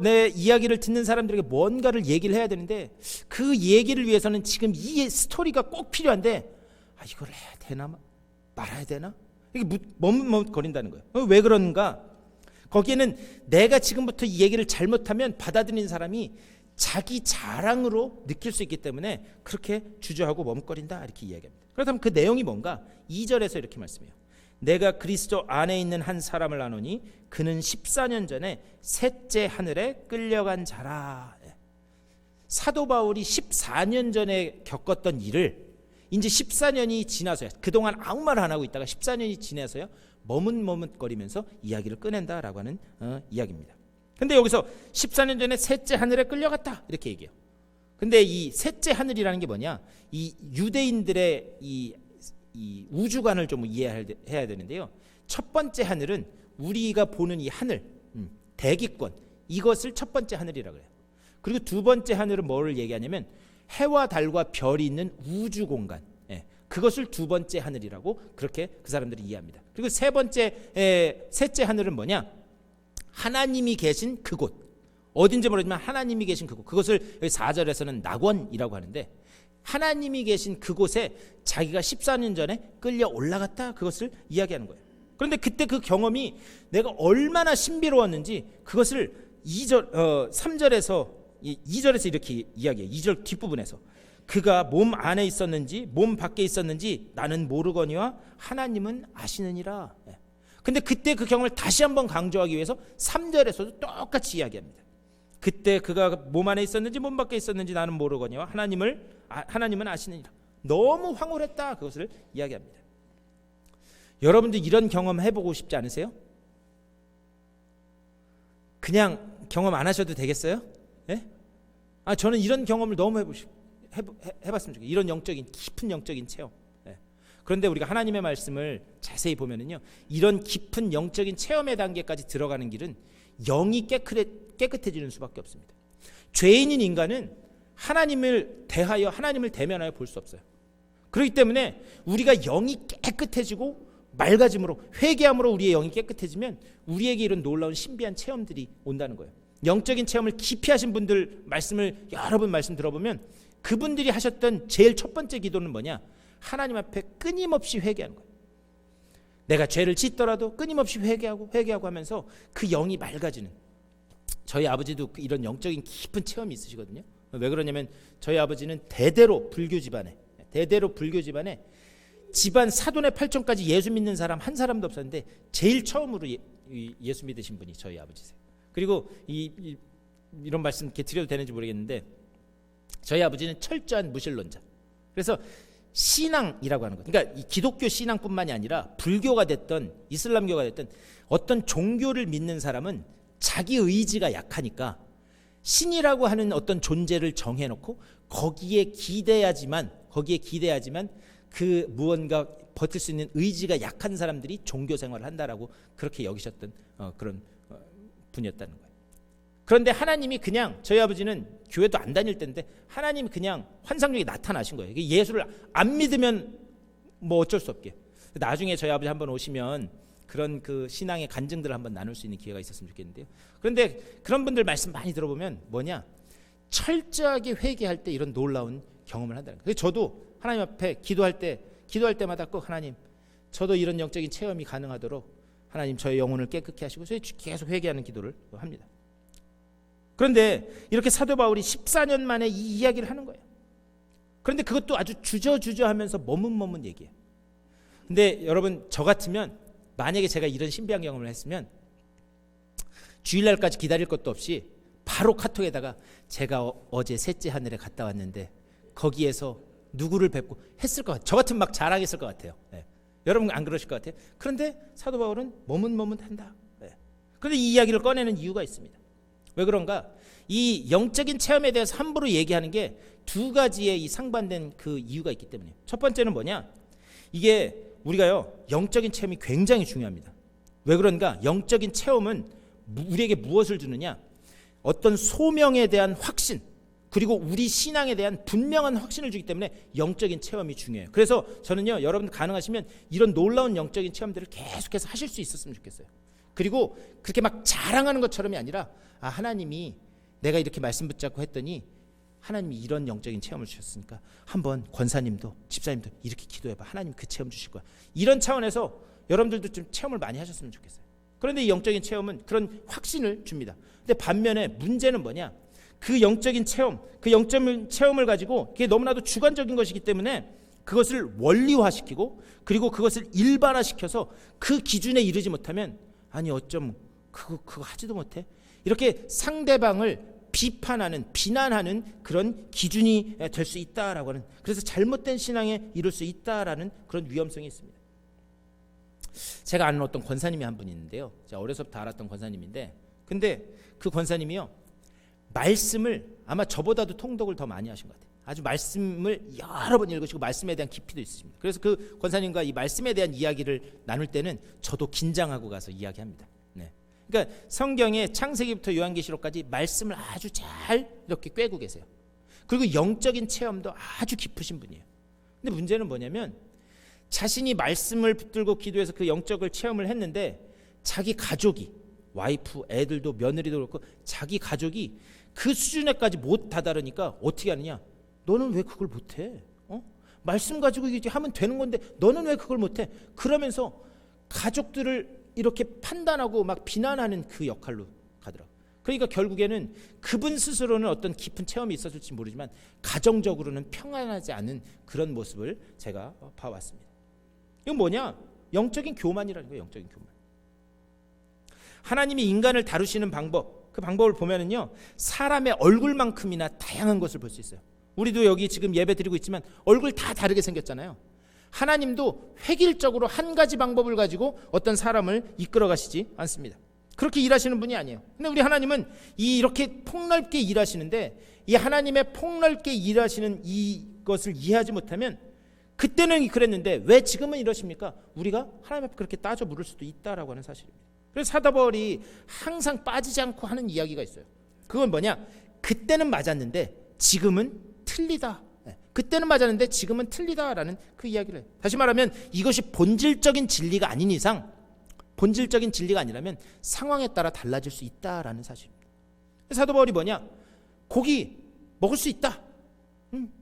내 이야기를 듣는 사람들에게 뭔가를 얘기를 해야 되는데 그 얘기를 위해서는 지금 이 스토리가 꼭 필요한데 이걸 해야 되나 말아야 되나? 이게 머뭇거린다는 거예요. 왜 그런가? 거기에는 내가 지금부터 이 얘기를 잘못하면 받아들이는 사람이 자기 자랑으로 느낄 수 있기 때문에 그렇게 주저하고 머뭇거린다, 이렇게 이야기합니다. 그렇다면 그 내용이 뭔가? 2절에서 이렇게 말씀해요. 내가 그리스도 안에 있는 한 사람을 아노니 그는 14년 전에 셋째 하늘에 끌려간 자라. 사도 바울이 14년 전에 겪었던 일을 이제 14년이 지나서야, 그동안 아무 말 안 하고 있다가 14년이 지나서야 머뭇머뭇거리면서 이야기를 꺼낸다라고 하는 이야기입니다. 근데 여기서 14년 전에 셋째 하늘에 끌려갔다, 이렇게 얘기해요. 근데 이 셋째 하늘이라는 게 뭐냐? 이 유대인들의 이 우주관을 좀 이해해야 되는데요. 첫 번째 하늘은 우리가 보는 이 하늘, 대기권, 이것을 첫 번째 하늘이라고 해요. 그리고 두 번째 하늘은 뭐를 얘기하냐면 해와 달과 별이 있는 우주 공간, 그것을 두 번째 하늘이라고 그렇게 그 사람들이 이해합니다. 그리고 셋째 하늘은 뭐냐? 하나님이 계신 그곳, 어딘지 모르지만 하나님이 계신 그곳, 그것을 여기 4절에서는 낙원이라고 하는데 하나님이 계신 그곳에 자기가 14년 전에 끌려 올라갔다, 그것을 이야기하는 거예요. 그런데 그때 그 경험이 내가 얼마나 신비로웠는지 그것을 3절에서 2절에서 이렇게 이야기해요. 2절 뒷부분에서 그가 몸 안에 있었는지 몸 밖에 있었는지 나는 모르거니와 하나님은 아시느니라. 근데 그때 그 경험을 다시 한번 강조하기 위해서 3절에서도 똑같이 이야기합니다. 그때 그가 몸 안에 있었는지 몸 밖에 있었는지 나는 모르거니와 하나님은 아시느니라. 너무 황홀했다, 그것을 이야기합니다. 여러분들 이런 경험 해보고 싶지 않으세요? 그냥 경험 안 하셔도 되겠어요? 예? 저는 이런 경험을 너무 해봤으면 좋겠어요. 이런 깊은 영적인 체험. 예. 그런데 우리가 하나님의 말씀을 자세히 보면은요, 이런 깊은 영적인 체험의 단계까지 들어가는 길은 영이 깨끗해지는 수밖에 없습니다. 죄인인 인간은 하나님을 대면하여 볼 수 없어요. 그렇기 때문에 우리가 영이 깨끗해지고 맑아짐으로, 회개함으로 우리의 영이 깨끗해지면 우리에게 이런 놀라운 신비한 체험들이 온다는 거예요. 영적인 체험을 깊이 하신 분들 여러 번 말씀 들어보면 그분들이 하셨던 제일 첫 번째 기도는 뭐냐? 하나님 앞에 끊임없이 회개하는 거예요. 내가 죄를 짓더라도 끊임없이 회개하고 하면서 그 영이 맑아지는. 저희 아버지도 이런 영적인 깊은 체험이 있으시거든요. 왜 그러냐면 저희 아버지는 대대로 불교 집안에 집안 사돈의 팔촌까지 예수 믿는 사람 한 사람도 없었는데 제일 처음으로 예수 믿으신 분이 저희 아버지세요. 그리고 이런 말씀 이렇게 드려도 되는지 모르겠는데 저희 아버지는 철저한 무신론자. 그래서 신앙이라고 하는 것, 그러니까 이 기독교 신앙뿐만이 아니라 불교가 됐던 이슬람교가 됐던 어떤 종교를 믿는 사람은 자기 의지가 약하니까 신이라고 하는 어떤 존재를 정해놓고 거기에 기대야지만 그 무언가 버틸 수 있는 의지가 약한 사람들이 종교 생활을 한다라고 그렇게 여기셨던 그런 분이었다는 거예요. 그런데 하나님이 그냥, 저희 아버지는 교회도 안 다닐 때인데 하나님이 그냥 환상적이 나타나신 거예요. 예수를 안 믿으면 뭐 어쩔 수 없게. 나중에 저희 아버지 한번 오시면 그런 그 신앙의 간증들을 한번 나눌 수 있는 기회가 있었으면 좋겠는데요. 그런데 그런 분들 말씀 많이 들어보면 뭐냐, 철저하게 회개할 때 이런 놀라운 경험을 한다는 거예요. 그래서 저도 하나님 앞에 기도할 때마다 꼭 하나님, 저도 이런 영적인 체험이 가능하도록 하나님 저의 영혼을 깨끗게 하시고 계속 회개하는 기도를 합니다. 그런데 이렇게 사도 바울이 14년 만에 이 이야기를 하는 거예요. 그런데 그것도 아주 주저하면서 머뭇 얘기해요. 근데 여러분, 저 같으면 만약에 제가 이런 신비한 경험을 했으면 주일날까지 기다릴 것도 없이 바로 카톡에다가 제가 어제 셋째 하늘에 갔다 왔는데 거기에서 누구를 뵙고 했을 것 같아요. 저 같으면 막 자랑했을 것 같아요. 네. 여러분 안 그러실 것 같아요? 그런데 사도 바울은 머뭇한다. 네. 그런데 이 이야기를 꺼내는 이유가 있습니다. 왜 그런가? 이 영적인 체험에 대해서 함부로 얘기하는 게 두 가지의 이 상반된 그 이유가 있기 때문이에요. 첫 번째는 뭐냐? 이게 우리가요, 영적인 체험이 굉장히 중요합니다. 왜 그런가? 영적인 체험은 우리에게 무엇을 주느냐? 어떤 소명에 대한 확신, 그리고 우리 신앙에 대한 분명한 확신을 주기 때문에 영적인 체험이 중요해요. 그래서 저는요, 여러분 가능하시면 이런 놀라운 영적인 체험들을 계속해서 하실 수 있었으면 좋겠어요. 그리고 그렇게 막 자랑하는 것처럼이 아니라, 하나님이 내가 이렇게 말씀 붙잡고 했더니 하나님이 이런 영적인 체험을 주셨으니까 한번 권사님도 집사님도 이렇게 기도해봐. 하나님 그 체험 주실 거야. 이런 차원에서 여러분들도 좀 체험을 많이 하셨으면 좋겠어요. 그런데 이 영적인 체험은 그런 확신을 줍니다. 근데 반면에 문제는 뭐냐? 그 영적인 체험, 그 영적인 체험을 가지고 그게 너무나도 주관적인 것이기 때문에 그것을 원리화시키고 그리고 그것을 일반화시켜서 그 기준에 이르지 못하면 아니 어쩜 그거 하지도 못해? 이렇게 상대방을 비난하는 그런 기준이 될 수 있다라고 하는, 그래서 잘못된 신앙에 이룰 수 있다라는 그런 위험성이 있습니다. 제가 아는 어떤 권사님이 한 분 있는데요. 제가 어려서부터 알았던 권사님인데, 근데 그 권사님이요, 말씀을 아마 저보다도 통독을 더 많이 하신 것 같아요. 아주 말씀을 여러 번 읽으시고 말씀에 대한 깊이도 있으십니다. 그래서 그 권사님과 이 말씀에 대한 이야기를 나눌 때는 저도 긴장하고 가서 이야기합니다. 네. 그러니까 성경의 창세기부터 요한계시록까지 말씀을 아주 잘 이렇게 꿰고 계세요. 그리고 영적인 체험도 아주 깊으신 분이에요. 근데 문제는 뭐냐면 자신이 말씀을 붙들고 기도해서 그 영적을 체험을 했는데 자기 가족이, 와이프, 애들도 며느리도 그렇고 자기 가족이 그 수준에까지 못 다다르니까 어떻게 하느냐? 너는 왜 그걸 못해? 말씀 가지고 이제 하면 되는 건데 너는 왜 그걸 못해? 그러면서 가족들을 이렇게 판단하고 막 비난하는 그 역할로 가더라고요. 그러니까 결국에는 그분 스스로는 어떤 깊은 체험이 있었을지 모르지만 가정적으로는 평안하지 않은 그런 모습을 제가 봐왔습니다. 이건 뭐냐? 영적인 교만이라는 거예요. 영적인 교만. 하나님이 인간을 다루시는 방법, 그 방법을 보면은요, 사람의 얼굴만큼이나 다양한 것을 볼 수 있어요. 우리도 여기 지금 예배 드리고 있지만 얼굴 다 다르게 생겼잖아요. 하나님도 획일적으로 한 가지 방법을 가지고 어떤 사람을 이끌어 가시지 않습니다. 그렇게 일하시는 분이 아니에요. 근데 우리 하나님은 이렇게 폭넓게 일하시는데, 이 하나님의 폭넓게 일하시는 이것을 이해하지 못하면 그때는 그랬는데 왜 지금은 이러십니까? 우리가 하나님 앞에 그렇게 따져 물을 수도 있다라고 하는 사실입니다. 그래서 사도 바울이 항상 빠지지 않고 하는 이야기가 있어요. 그건 뭐냐? 그때는 맞았는데 지금은 틀리다. 그때는 맞았는데 지금은 틀리다라는 그 이야기를 해요. 다시 말하면 이것이 본질적인 진리가 아닌 이상, 본질적인 진리가 아니라면 상황에 따라 달라질 수 있다라는 사실입니다. 사도 바울이 뭐냐? 고기 먹을 수 있다.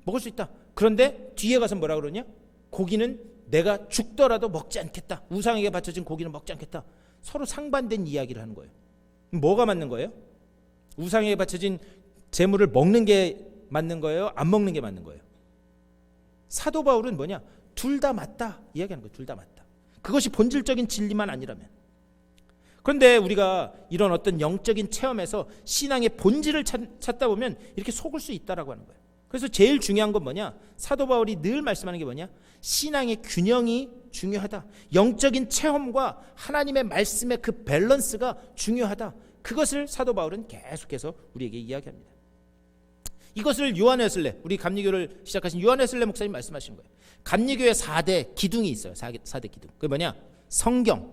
먹을 수 있다. 그런데 뒤에 가서 뭐라 그러냐? 고기는 내가 죽더라도 먹지 않겠다. 우상에게 바쳐진 고기는 먹지 않겠다. 서로 상반된 이야기를 하는 거예요. 뭐가 맞는 거예요? 우상에게 바쳐진 제물을 먹는 게 맞는 거예요? 안 먹는 게 맞는 거예요? 사도 바울은 뭐냐? 둘 다 맞다 이야기하는 거예요. 둘 다 맞다. 그것이 본질적인 진리만 아니라면. 그런데 우리가 이런 어떤 영적인 체험에서 신앙의 본질을 찾다 보면 이렇게 속을 수 있다라고 하는 거예요. 그래서 제일 중요한 건 뭐냐? 사도 바울이 늘 말씀하는 게 뭐냐? 신앙의 균형이 중요하다. 영적인 체험과 하나님의 말씀의 그 밸런스가 중요하다. 그것을 사도 바울은 계속해서 우리에게 이야기합니다. 이것을 요한 웨슬레, 우리 감리교를 시작하신 요한 웨슬레 목사님 말씀하신 거예요. 감리교의 4대 기둥이 있어요. 4대 기둥. 그게 뭐냐? 성경,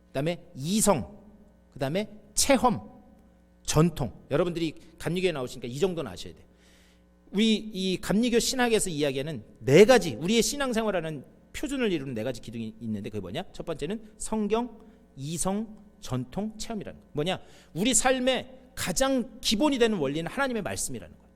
그다음에 이성, 그다음에 체험, 전통. 여러분들이 감리교에 나오시니까 이 정도는 아셔야 돼요. 우리 이 감리교 신학에서 이야기하는 4가지, 우리의 신앙생활하는 표준을 이루는 4가지 기둥이 있는데 그게 뭐냐? 첫 번째는 성경, 이성, 전통, 체험이라는 거. 뭐냐? 우리 삶의 가장 기본이 되는 원리는 하나님의 말씀이라는 거예요.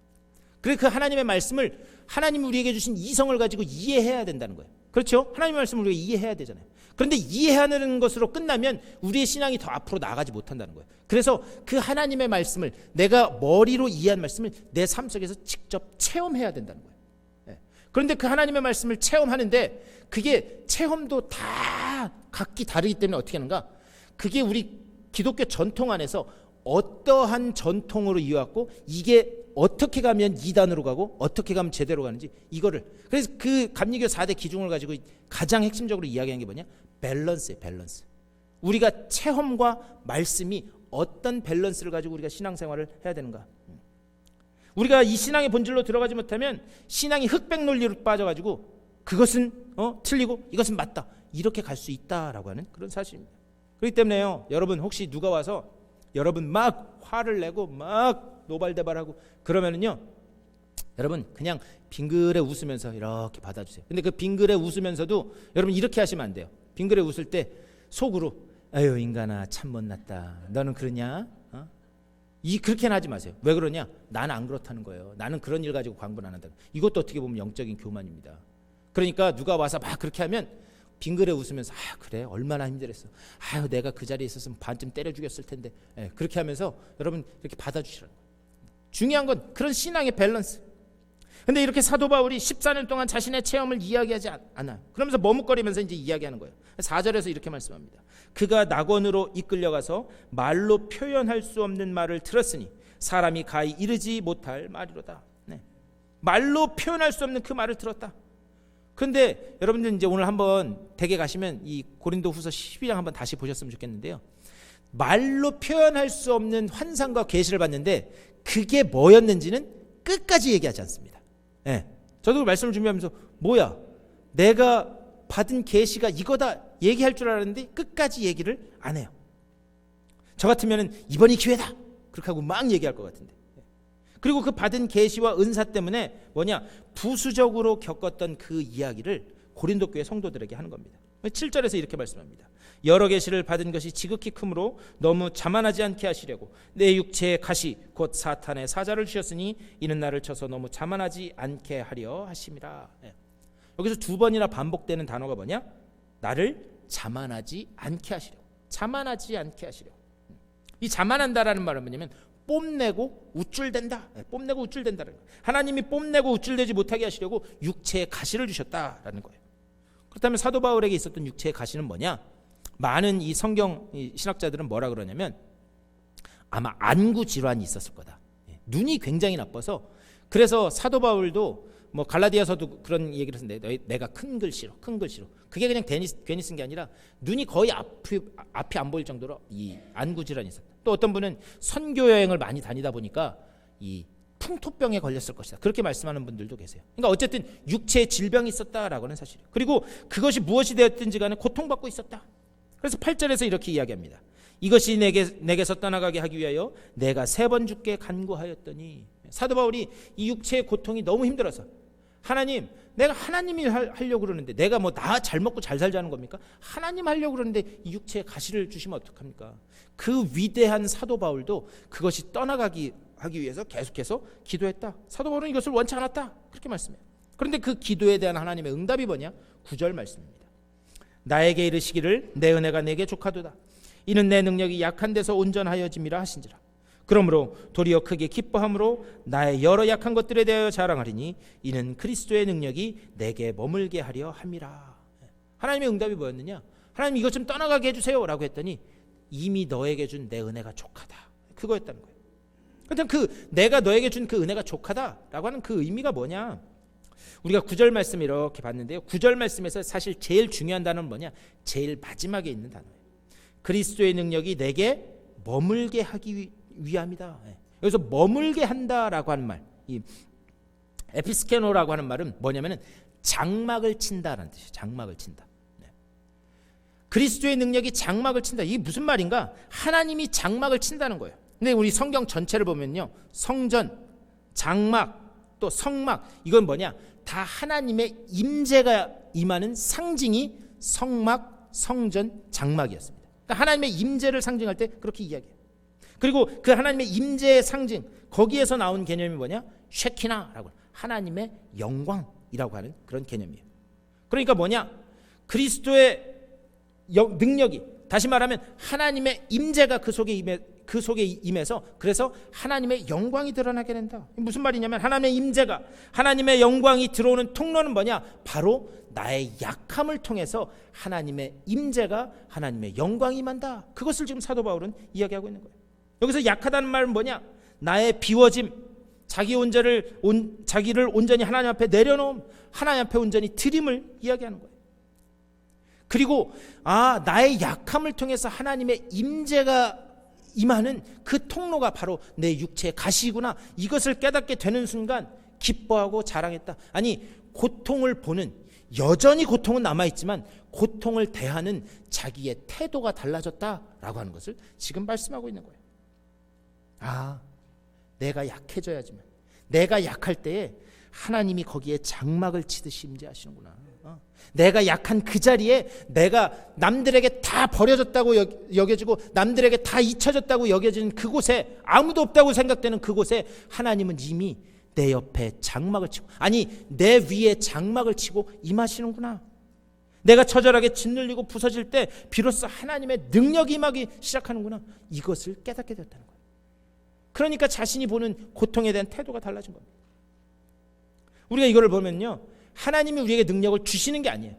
그래서 그 하나님의 말씀을 하나님이 우리에게 주신 이성을 가지고 이해해야 된다는 거예요. 그렇죠? 하나님의 말씀을 우리가 이해해야 되잖아요. 그런데 이해하는 것으로 끝나면 우리의 신앙이 더 앞으로 나가지 못한다는 거예요. 그래서 그 하나님의 말씀을, 내가 머리로 이해한 말씀을 내 삶 속에서 직접 체험해야 된다는 거예요. 그런데 그 하나님의 말씀을 체험하는데 그게 체험도 다 각기 다르기 때문에 어떻게 하는가? 그게 우리 기독교 전통 안에서 어떠한 전통으로 이어왔고 이게 어떻게 가면 이단으로 가고 어떻게 가면 제대로 가는지 이거를, 그래서 그 감리교 4대 기준을 가지고 가장 핵심적으로 이야기한 게 뭐냐? 밸런스예요. 밸런스. 우리가 체험과 말씀이 어떤 밸런스를 가지고 우리가 신앙생활을 해야 되는가? 우리가 이 신앙의 본질로 들어가지 못하면 신앙이 흑백 논리로 빠져가지고 그것은 틀리고 이것은 맞다 이렇게 갈 수 있다라고 하는 그런 사실입니다. 그렇기 때문에요, 여러분 혹시 누가 와서 여러분 막 화를 내고 막 노발대발하고 그러면은요, 여러분 그냥 빙그레 웃으면서 이렇게 받아주세요. 근데 그 빙그레 웃으면서도 여러분 이렇게 하시면 안 돼요. 빙그레 웃을 때 속으로 아유 인간아 참 못났다. 너는 그러냐? 그렇게는 하지 마세요. 왜 그러냐? 나는 안 그렇다는 거예요. 나는 그런 일 가지고 광분 안 한다. 이것도 어떻게 보면 영적인 교만입니다. 그러니까 누가 와서 막 그렇게 하면 빙그레 웃으면서 그래 얼마나 힘들었어. 내가 그 자리에 있었으면 반쯤 때려 죽였을 텐데. 그렇게 하면서 여러분 이렇게 받아주시라는 거예요. 중요한 건 그런 신앙의 밸런스. 근데 이렇게 사도 바울이 14년 동안 자신의 체험을 이야기하지 않아요. 그러면서 머뭇거리면서 이제 이야기하는 거예요. 4절에서 이렇게 말씀합니다. 그가 낙원으로 이끌려가서 말로 표현할 수 없는 말을 들었으니 사람이 가히 이르지 못할 말이로다. 말로 표현할 수 없는 그 말을 들었다. 그런데 여러분들 이제 오늘 한번 댁에 가시면 이 고린도후서 12장 한번 다시 보셨으면 좋겠는데요. 말로 표현할 수 없는 환상과 계시를 봤는데 그게 뭐였는지는 끝까지 얘기하지 않습니다. 저도 말씀을 준비하면서 뭐야? 내가 받은 계시가 이거다 얘기할 줄 알았는데 끝까지 얘기를 안 해요. 저 같으면 이번이 기회다 그렇게 하고 막 얘기할 것 같은데. 그리고 그 받은 계시와 은사 때문에 뭐냐? 부수적으로 겪었던 그 이야기를 고린도 교회 성도들에게 하는 겁니다. 7절에서 이렇게 말씀합니다. 여러 계시를 받은 것이 지극히 크므로 너무 자만하지 않게 하시려고 내 육체의 가시 곧 사탄의 사자를 주셨으니 이는 나를 쳐서 너무 자만하지 않게 하려 하심이라. 여기서 두 번이나 반복되는 단어가 뭐냐? 나를 자만하지 않게 하시려. 자만하지 않게 하시려. 이 자만한다라는 말은 뭐냐면 뽐내고 우쭐댄다. 뽐내고 우쭐댄다는 거예요. 하나님이 뽐내고 우쭐대지 못하게 하시려고 육체의 가시를 주셨다라는 거예요. 그렇다면 사도 바울에게 있었던 육체의 가시는 뭐냐? 많은 이 성경 신학자들은 뭐라 그러냐면 아마 안구 질환이 있었을 거다. 눈이 굉장히 나빠서 그래서 사도 바울도 뭐 갈라디아서도 그런 얘기를 했는데 내가 큰 글씨로 그게 그냥 괜히 쓴 게 아니라 눈이 거의 앞이 안 보일 정도로 이 안구 질환이 있었다. 또 어떤 분은 선교 여행을 많이 다니다 보니까 이 풍토병에 걸렸을 것이다. 그렇게 말씀하는 분들도 계세요. 그러니까 어쨌든 육체의 질병이 있었다라고 하는 사실이에요. 그리고 그것이 무엇이 되었든지 간에 고통받고 있었다. 그래서 8절에서 이렇게 이야기합니다. 이것이 내게서 떠나가게 하기 위하여 내가 3번 주께 간구하였더니 사도 바울이 이 육체의 고통이 너무 힘들어서 하나님, 내가 하나님이 하려고 그러는데 내가 뭐 나 잘 먹고 잘 살자는 겁니까? 하나님 하려고 그러는데 이 육체의 가시를 주시면 어떡합니까? 그 위대한 사도 바울도 그것이 떠나가기 하기 위해서 계속해서 기도했다. 사도 바울은 이것을 원치 않았다. 그렇게 말씀해요. 그런데 그 기도에 대한 하나님의 응답이 뭐냐? 9절 말씀입니다. 나에게 이르시기를 내 은혜가 내게 족하도다. 이는 내 능력이 약한 데서 온전하여짐이라 하신지라. 그러므로 도리어 크게 기뻐함으로 나의 여러 약한 것들에 대하여 자랑하리니 이는 그리스도의 능력이 내게 머물게 하려 함이라. 하나님의 응답이 뭐였느냐? 하나님 이것 좀 떠나가게 해주세요 라고 했더니 이미 너에게 준 내 은혜가 족하다. 그거였다는 거예요. 그렇다면 그 내가 너에게 준 그 은혜가 족하다라고 하는 그 의미가 뭐냐? 우리가 9절 말씀 이렇게 봤는데요. 9절 말씀에서 사실 제일 중요한 단어는 뭐냐? 제일 마지막에 있는 단어예요. 그리스도의 능력이 내게 머물게 하기 위함이다. 여기서 머물게 한다라고 하는 말, 이 에피스케노라고 하는 말은 뭐냐면은 장막을 친다라는 뜻이에요. 장막을 친다. 그리스도의 능력이 장막을 친다. 이게 무슨 말인가? 하나님이 장막을 친다는 거예요. 근데 우리 성경 전체를 보면요, 성전, 장막, 또 성막, 이건 뭐냐? 다 하나님의 임재가 임하는 상징이 성막, 성전, 장막이었습니다. 그러니까 하나님의 임재를 상징할 때 그렇게 이야기해요. 그리고 그 하나님의 임재의 상징, 거기에서 나온 개념이 뭐냐? 쉐키나라고, 하나님의 영광이라고 하는 그런 개념이에요. 그러니까 뭐냐? 그리스도의 능력이, 다시 말하면 하나님의 임재가 그 속에 임해서 그래서 하나님의 영광이 드러나게 된다. 무슨 말이냐면 하나님의 임재가, 하나님의 영광이 들어오는 통로는 뭐냐? 바로 나의 약함을 통해서 하나님의 임재가, 하나님의 영광이 임한다. 그것을 지금 사도 바울은 이야기하고 있는 거예요. 여기서 약하다는 말은 뭐냐? 나의 비워짐, 자기를 온전히 하나님 앞에 내려놓음, 하나님 앞에 온전히 드림을 이야기하는 거예요. 그리고 나의 약함을 통해서 하나님의 임재가 임하는 그 통로가 바로 내 육체의 가시구나. 이것을 깨닫게 되는 순간 기뻐하고 자랑했다. 아니, 고통을 보는, 여전히 고통은 남아있지만 고통을 대하는 자기의 태도가 달라졌다라고 하는 것을 지금 말씀하고 있는 거예요. 내가 약해져야지만, 내가 약할 때에 하나님이 거기에 장막을 치듯이 임재하시는구나. 내가 약한 그 자리에 내가 남들에게 다 버려졌다고 여겨지고 남들에게 다 잊혀졌다고 여겨지는 그곳에, 아무도 없다고 생각되는 그곳에 하나님은 이미 내 옆에 장막을 치고, 아니 내 위에 장막을 치고 임하시는구나. 내가 처절하게 짓눌리고 부서질 때 비로소 하나님의 능력이 임하기 시작하는구나. 이것을 깨닫게 되었다는 거예요. 그러니까 자신이 보는 고통에 대한 태도가 달라진 겁니다. 우리가 이거를 보면요, 하나님이 우리에게 능력을 주시는 게 아니에요.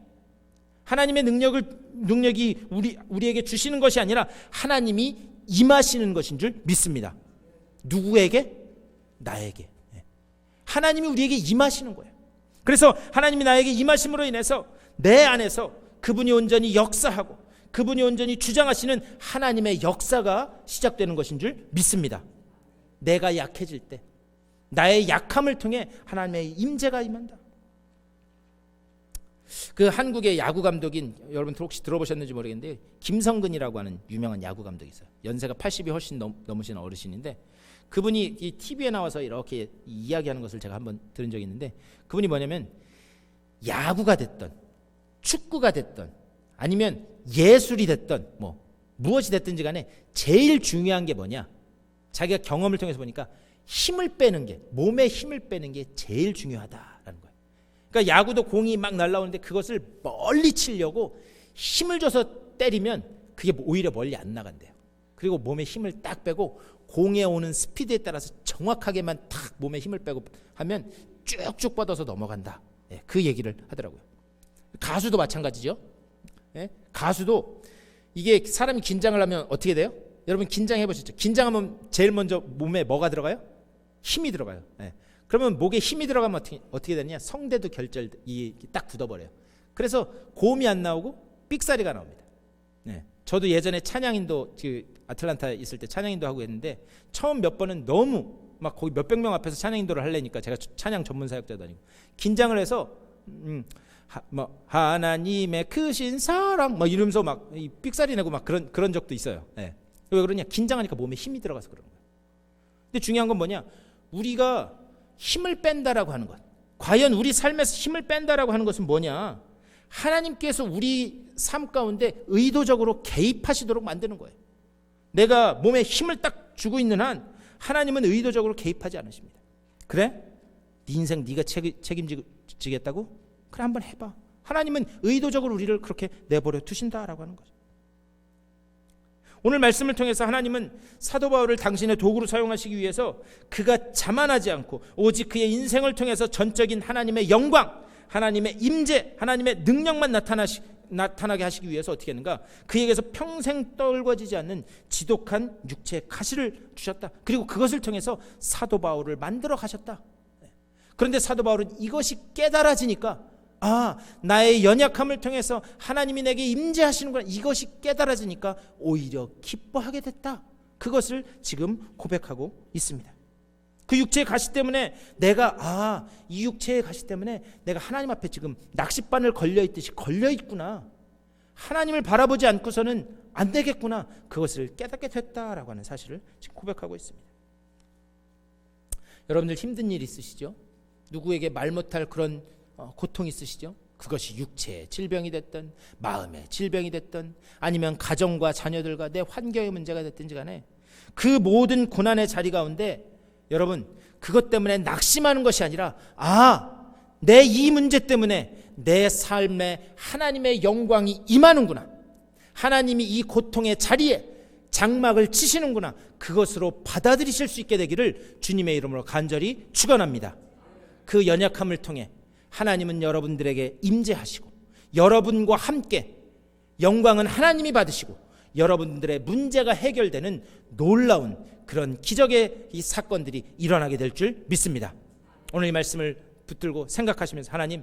하나님의 능력이 우리에게 주시는 것이 아니라 하나님이 임하시는 것인 줄 믿습니다. 누구에게? 나에게. 하나님이 우리에게 임하시는 거예요. 그래서 하나님이 나에게 임하심으로 인해서 내 안에서 그분이 온전히 역사하고 그분이 온전히 주장하시는 하나님의 역사가 시작되는 것인 줄 믿습니다. 내가 약해질 때 나의 약함을 통해 하나님의 임재가 임한다. 그 한국의 야구 감독인, 여러분들 혹시 들어보셨는지 모르겠는데 김성근이라고 하는 유명한 야구 감독이 있어요. 연세가 80이 훨씬 넘으신 어르신인데 그분이 이 TV에 나와서 이렇게 이야기하는 것을 제가 한번 들은 적이 있는데, 그분이 뭐냐면 야구가 됐던 축구가 됐던 아니면 예술이 됐던 무엇이 됐든지 간에 제일 중요한 게 뭐냐? 자기가 경험을 통해서 보니까 힘을 빼는 게, 몸에 힘을 빼는 게 제일 중요하다라는 거예요. 그러니까 야구도 공이 막 날라오는데 그것을 멀리 치려고 힘을 줘서 때리면 그게 오히려 멀리 안 나간대요. 그리고 몸에 힘을 딱 빼고 공에 오는 스피드에 따라서 정확하게만 탁 몸에 힘을 빼고 하면 쭉쭉 뻗어서 넘어간다. 그 얘기를 하더라고요. 가수도 마찬가지죠. 가수도 이게 사람이 긴장을 하면 어떻게 돼요? 여러분 긴장해 보셨죠? 긴장하면 제일 먼저 몸에 뭐가 들어가요? 힘이 들어가요. 그러면 목에 힘이 들어가면 어떻게 되느냐? 성대도 딱 굳어버려요. 그래서 고음이 안 나오고 삑사리가 나옵니다. 저도 예전에 찬양인도 아틀란타 있을 때 찬양인도 하고 했는데 처음 몇 번은 너무 막 거기 몇백 명 앞에서 찬양인도를 하려니까 제가 찬양 전문 사역자도 아니고 긴장을 해서 하나님의 크신 사랑 막 이러면서 막 삑사리 내고 막 그런 적도 있어요. 왜 그러냐? 긴장하니까 몸에 힘이 들어가서 그런 거예요. 근데 중요한 건 뭐냐? 우리가 힘을 뺀다라고 하는 것, 과연 우리 삶에서 힘을 뺀다라고 하는 것은 뭐냐? 하나님께서 우리 삶 가운데 의도적으로 개입하시도록 만드는 거예요. 내가 몸에 힘을 딱 주고 있는 한 하나님은 의도적으로 개입하지 않으십니다. 그래? 네 인생 네가 책임지겠다고? 그래, 한번 해봐. 하나님은 의도적으로 우리를 그렇게 내버려 두신다라고 하는 거죠. 오늘 말씀을 통해서 하나님은 사도 바울을 당신의 도구로 사용하시기 위해서 그가 자만하지 않고 오직 그의 인생을 통해서 전적인 하나님의 영광, 하나님의 임재, 하나님의 능력만 나타나게 하시기 위해서 어떻게 했는가? 그에게서 평생 떨궈지지 않는 지독한 육체의 가시를 주셨다. 그리고 그것을 통해서 사도 바울을 만들어 가셨다. 그런데 사도 바울은 이것이 깨달아지니까 나의 연약함을 통해서 하나님이 내게 임재하시는구나, 이것이 깨달아지니까 오히려 기뻐하게 됐다. 그것을 지금 고백하고 있습니다. 그 육체의 가시 때문에 내가 이 육체의 가시 때문에 내가 하나님 앞에 지금 낚싯바늘 걸려있듯이 걸려있구나, 하나님을 바라보지 않고서는 안 되겠구나, 그것을 깨닫게 됐다라고 하는 사실을 지금 고백하고 있습니다. 여러분들 힘든 일 있으시죠? 누구에게 말 못할 그런 고통 있으시죠? 그것이 육체의 질병이 됐든 마음의 질병이 됐든 아니면 가정과 자녀들과 내 환경의 문제가 됐든지 간에 그 모든 고난의 자리 가운데 여러분 그것 때문에 낙심하는 것이 아니라 내 이 문제 때문에 내 삶에 하나님의 영광이 임하는구나, 하나님이 이 고통의 자리에 장막을 치시는구나, 그것으로 받아들이실 수 있게 되기를 주님의 이름으로 간절히 축원합니다. 그 연약함을 통해 하나님은 여러분들에게 임재하시고 여러분과 함께 영광은 하나님이 받으시고 여러분들의 문제가 해결되는 놀라운 그런 기적의 이 사건들이 일어나게 될 줄 믿습니다. 오늘 이 말씀을 붙들고 생각하시면서 하나님,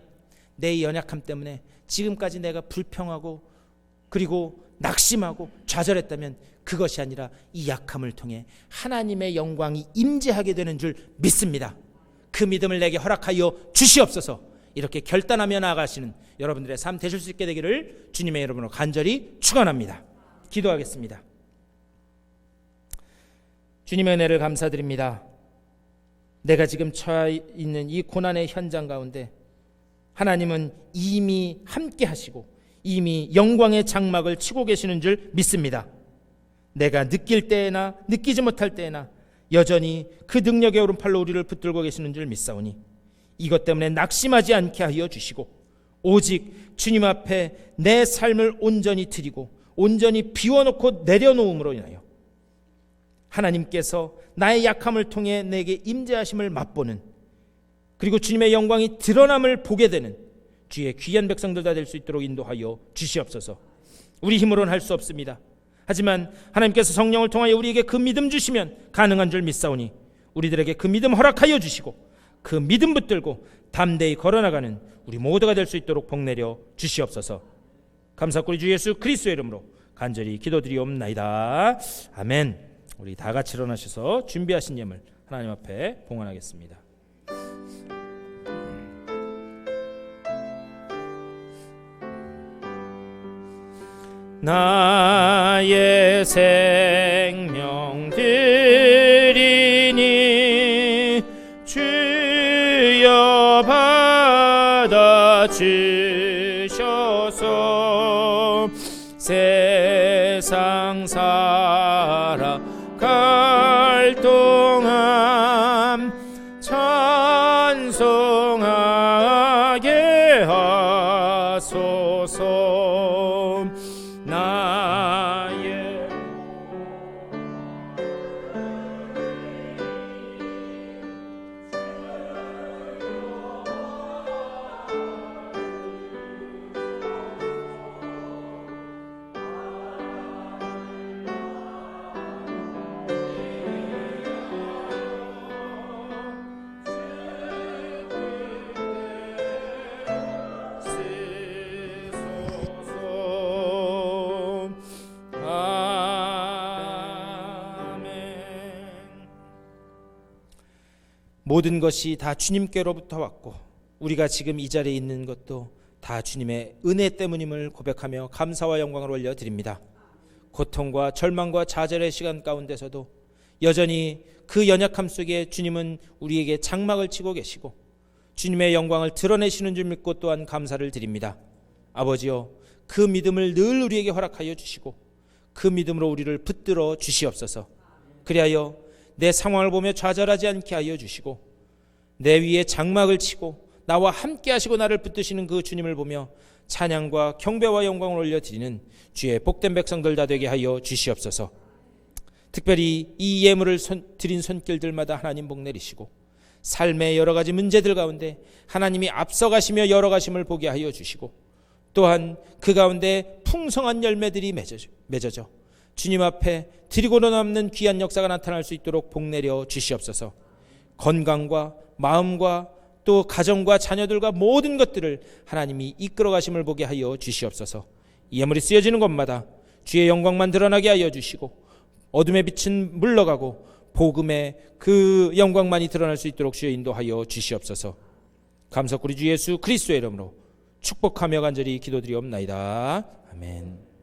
내 연약함 때문에 지금까지 내가 불평하고 그리고 낙심하고 좌절했다면 그것이 아니라 이 약함을 통해 하나님의 영광이 임재하게 되는 줄 믿습니다. 그 믿음을 내게 허락하여 주시옵소서. 이렇게 결단하며 나아가시는 여러분들의 삶 되실 수 있게 되기를 주님의 이름으로 간절히 축원합니다. 기도하겠습니다. 주님의 은혜를 감사드립니다. 내가 지금 처해 있는 이 고난의 현장 가운데 하나님은 이미 함께 하시고 이미 영광의 장막을 치고 계시는 줄 믿습니다. 내가 느낄 때에나 느끼지 못할 때에나 여전히 그 능력의 오른팔로 우리를 붙들고 계시는 줄 믿사오니 이것 때문에 낙심하지 않게 하여 주시고 오직 주님 앞에 내 삶을 온전히 드리고 온전히 비워놓고 내려놓음으로 인하여 하나님께서 나의 약함을 통해 내게 임재하심을 맛보는, 그리고 주님의 영광이 드러남을 보게 되는 주의 귀한 백성들 다 될 수 있도록 인도하여 주시옵소서. 우리 힘으로는 할 수 없습니다. 하지만 하나님께서 성령을 통하여 우리에게 그 믿음 주시면 가능한 줄 믿사오니 우리들에게 그 믿음 허락하여 주시고 그 믿음 붙들고 담대히 걸어나가는 우리 모두가 될 수 있도록 복내려 주시옵소서. 감사꾸리 주 예수 그리스도의 이름으로 간절히 기도드리옵나이다. 아멘. 우리 다 같이 일어나셔서 준비하신 예물 하나님 앞에 봉헌하겠습니다. 나의 생명 드리니 주여 받아 주셔서 살아갈 동안 찬송하게 하소서. 나의 모든 것이 다 주님께로부터 왔고 우리가 지금 이 자리에 있는 것도 다 주님의 은혜 때문임을 고백하며 감사와 영광을 올려드립니다. 고통과 절망과 좌절의 시간 가운데서도 여전히 그 연약함 속에 주님은 우리에게 장막을 치고 계시고 주님의 영광을 드러내시는 줄 믿고 또한 감사를 드립니다. 아버지여, 그 믿음을 늘 우리에게 허락하여 주시고 그 믿음으로 우리를 붙들어 주시옵소서. 그리하여 내 상황을 보며 좌절하지 않게 하여 주시고 내 위에 장막을 치고 나와 함께 하시고 나를 붙드시는 그 주님을 보며 찬양과 경배와 영광을 올려드리는 주의 복된 백성들 다 되게 하여 주시옵소서. 특별히 이 예물을 드린 손길들마다 하나님 복 내리시고 삶의 여러 가지 문제들 가운데 하나님이 앞서가시며 열어가심을 보게 하여 주시고 또한 그 가운데 풍성한 열매들이 맺어져 주님 앞에 드리고도 남는 귀한 역사가 나타날 수 있도록 복 내려 주시옵소서. 건강과 마음과 또 가정과 자녀들과 모든 것들을 하나님이 이끌어 가심을 보게 하여 주시옵소서. 이 예물이 쓰여지는 곳마다 주의 영광만 드러나게 하여 주시고 어둠의 빛은 물러가고 복음의 그 영광만이 드러날 수 있도록 주여 인도하여 주시옵소서. 감사드리 주 예수 그리스도의 이름으로 축복하며 간절히 기도드리옵나이다. 아멘.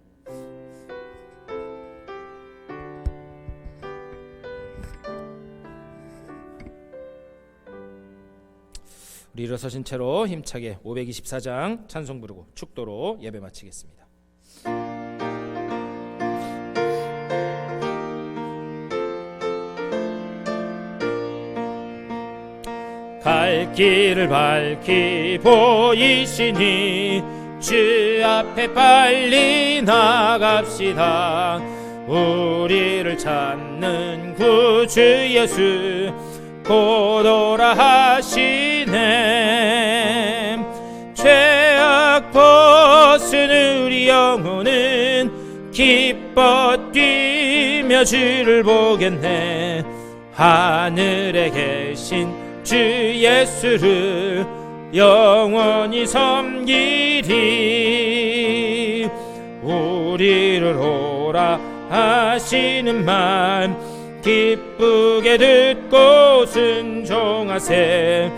우리 일어서신 채로 힘차게 524장 찬송 부르고 축도로 예배 마치겠습니다. 갈 길을 밝히 보이시니 주 앞에 빨리 나갑시다. 우리를 찾는 구주 예수 곧 오라 하시네. 죄악 벗은 우리 영혼은 기뻐 뛰며 주를 보겠네. 하늘에 계신 주 예수를 영원히 섬기리. 우리를 오라 하시는 말 기쁘게 듣고 순종하세.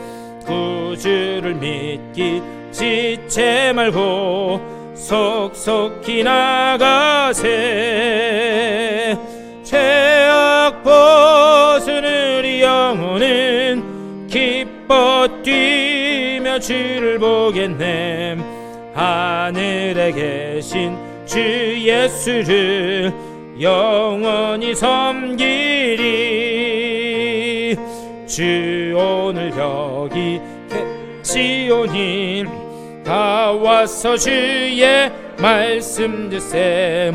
구주를 믿기 지체 말고 속속히 나가세. 죄악 벗은 우리 영혼은 기뻐 뛰며 주를 보겠네. 하늘에 계신 주 예수를 영원히 섬기리. 주 오늘 여기 계시오니 다 와서 주의 말씀 듣세.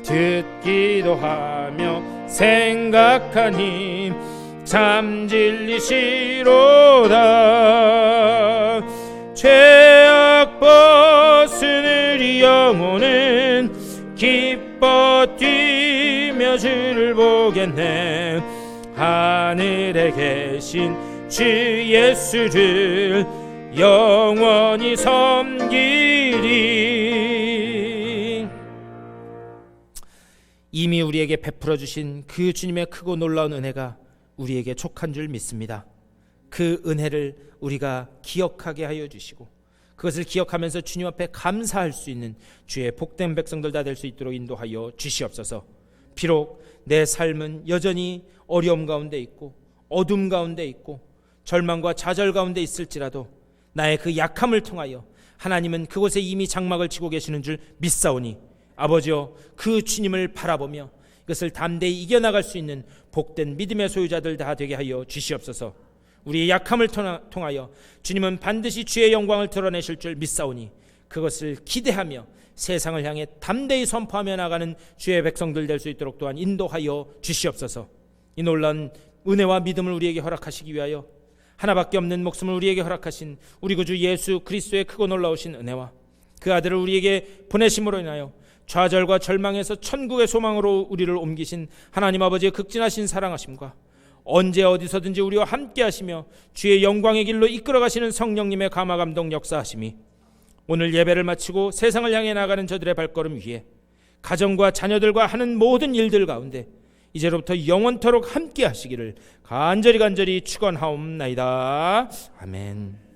듣기도 하며 생각하니 참 진리시로다. 죄악 벗은 우리 영혼은 기뻐 뛰며 주를 보겠네. 하늘에 계신 주 예수를 영원히 섬기리. 이미 우리에게 베풀어 주신 그 주님의 크고 놀라운 은혜가 우리에게 족한 줄 믿습니다. 그 은혜를 우리가 기억하게 하여 주시고 그것을 기억하면서 주님 앞에 감사할 수 있는 주의 복된 백성들 다 될 수 있도록 인도하여 주시옵소서. 비록 내 삶은 여전히 어려움 가운데 있고 어둠 가운데 있고 절망과 좌절 가운데 있을지라도 나의 그 약함을 통하여 하나님은 그곳에 이미 장막을 치고 계시는 줄 믿사오니 아버지여, 그 주님을 바라보며 이것을 담대히 이겨나갈 수 있는 복된 믿음의 소유자들 다 되게 하여 주시옵소서. 우리의 약함을 통하여 주님은 반드시 주의 영광을 드러내실 줄 믿사오니 그것을 기대하며 세상을 향해 담대히 선포하며 나가는 주의 백성들 될 수 있도록 또한 인도하여 주시옵소서. 이 놀라운 은혜와 믿음을 우리에게 허락하시기 위하여 하나밖에 없는 목숨을 우리에게 허락하신 우리 구주 예수 그리스도의 크고 놀라우신 은혜와 그 아들을 우리에게 보내심으로 인하여 좌절과 절망에서 천국의 소망으로 우리를 옮기신 하나님 아버지의 극진하신 사랑하심과 언제 어디서든지 우리와 함께 하시며 주의 영광의 길로 이끌어 가시는 성령님의 감화 감동 역사하심이 오늘 예배를 마치고 세상을 향해 나가는 저들의 발걸음 위에 가정과 자녀들과 하는 모든 일들 가운데 이제로부터 영원토록 함께 하시기를 간절히 축원하옵나이다. 아멘.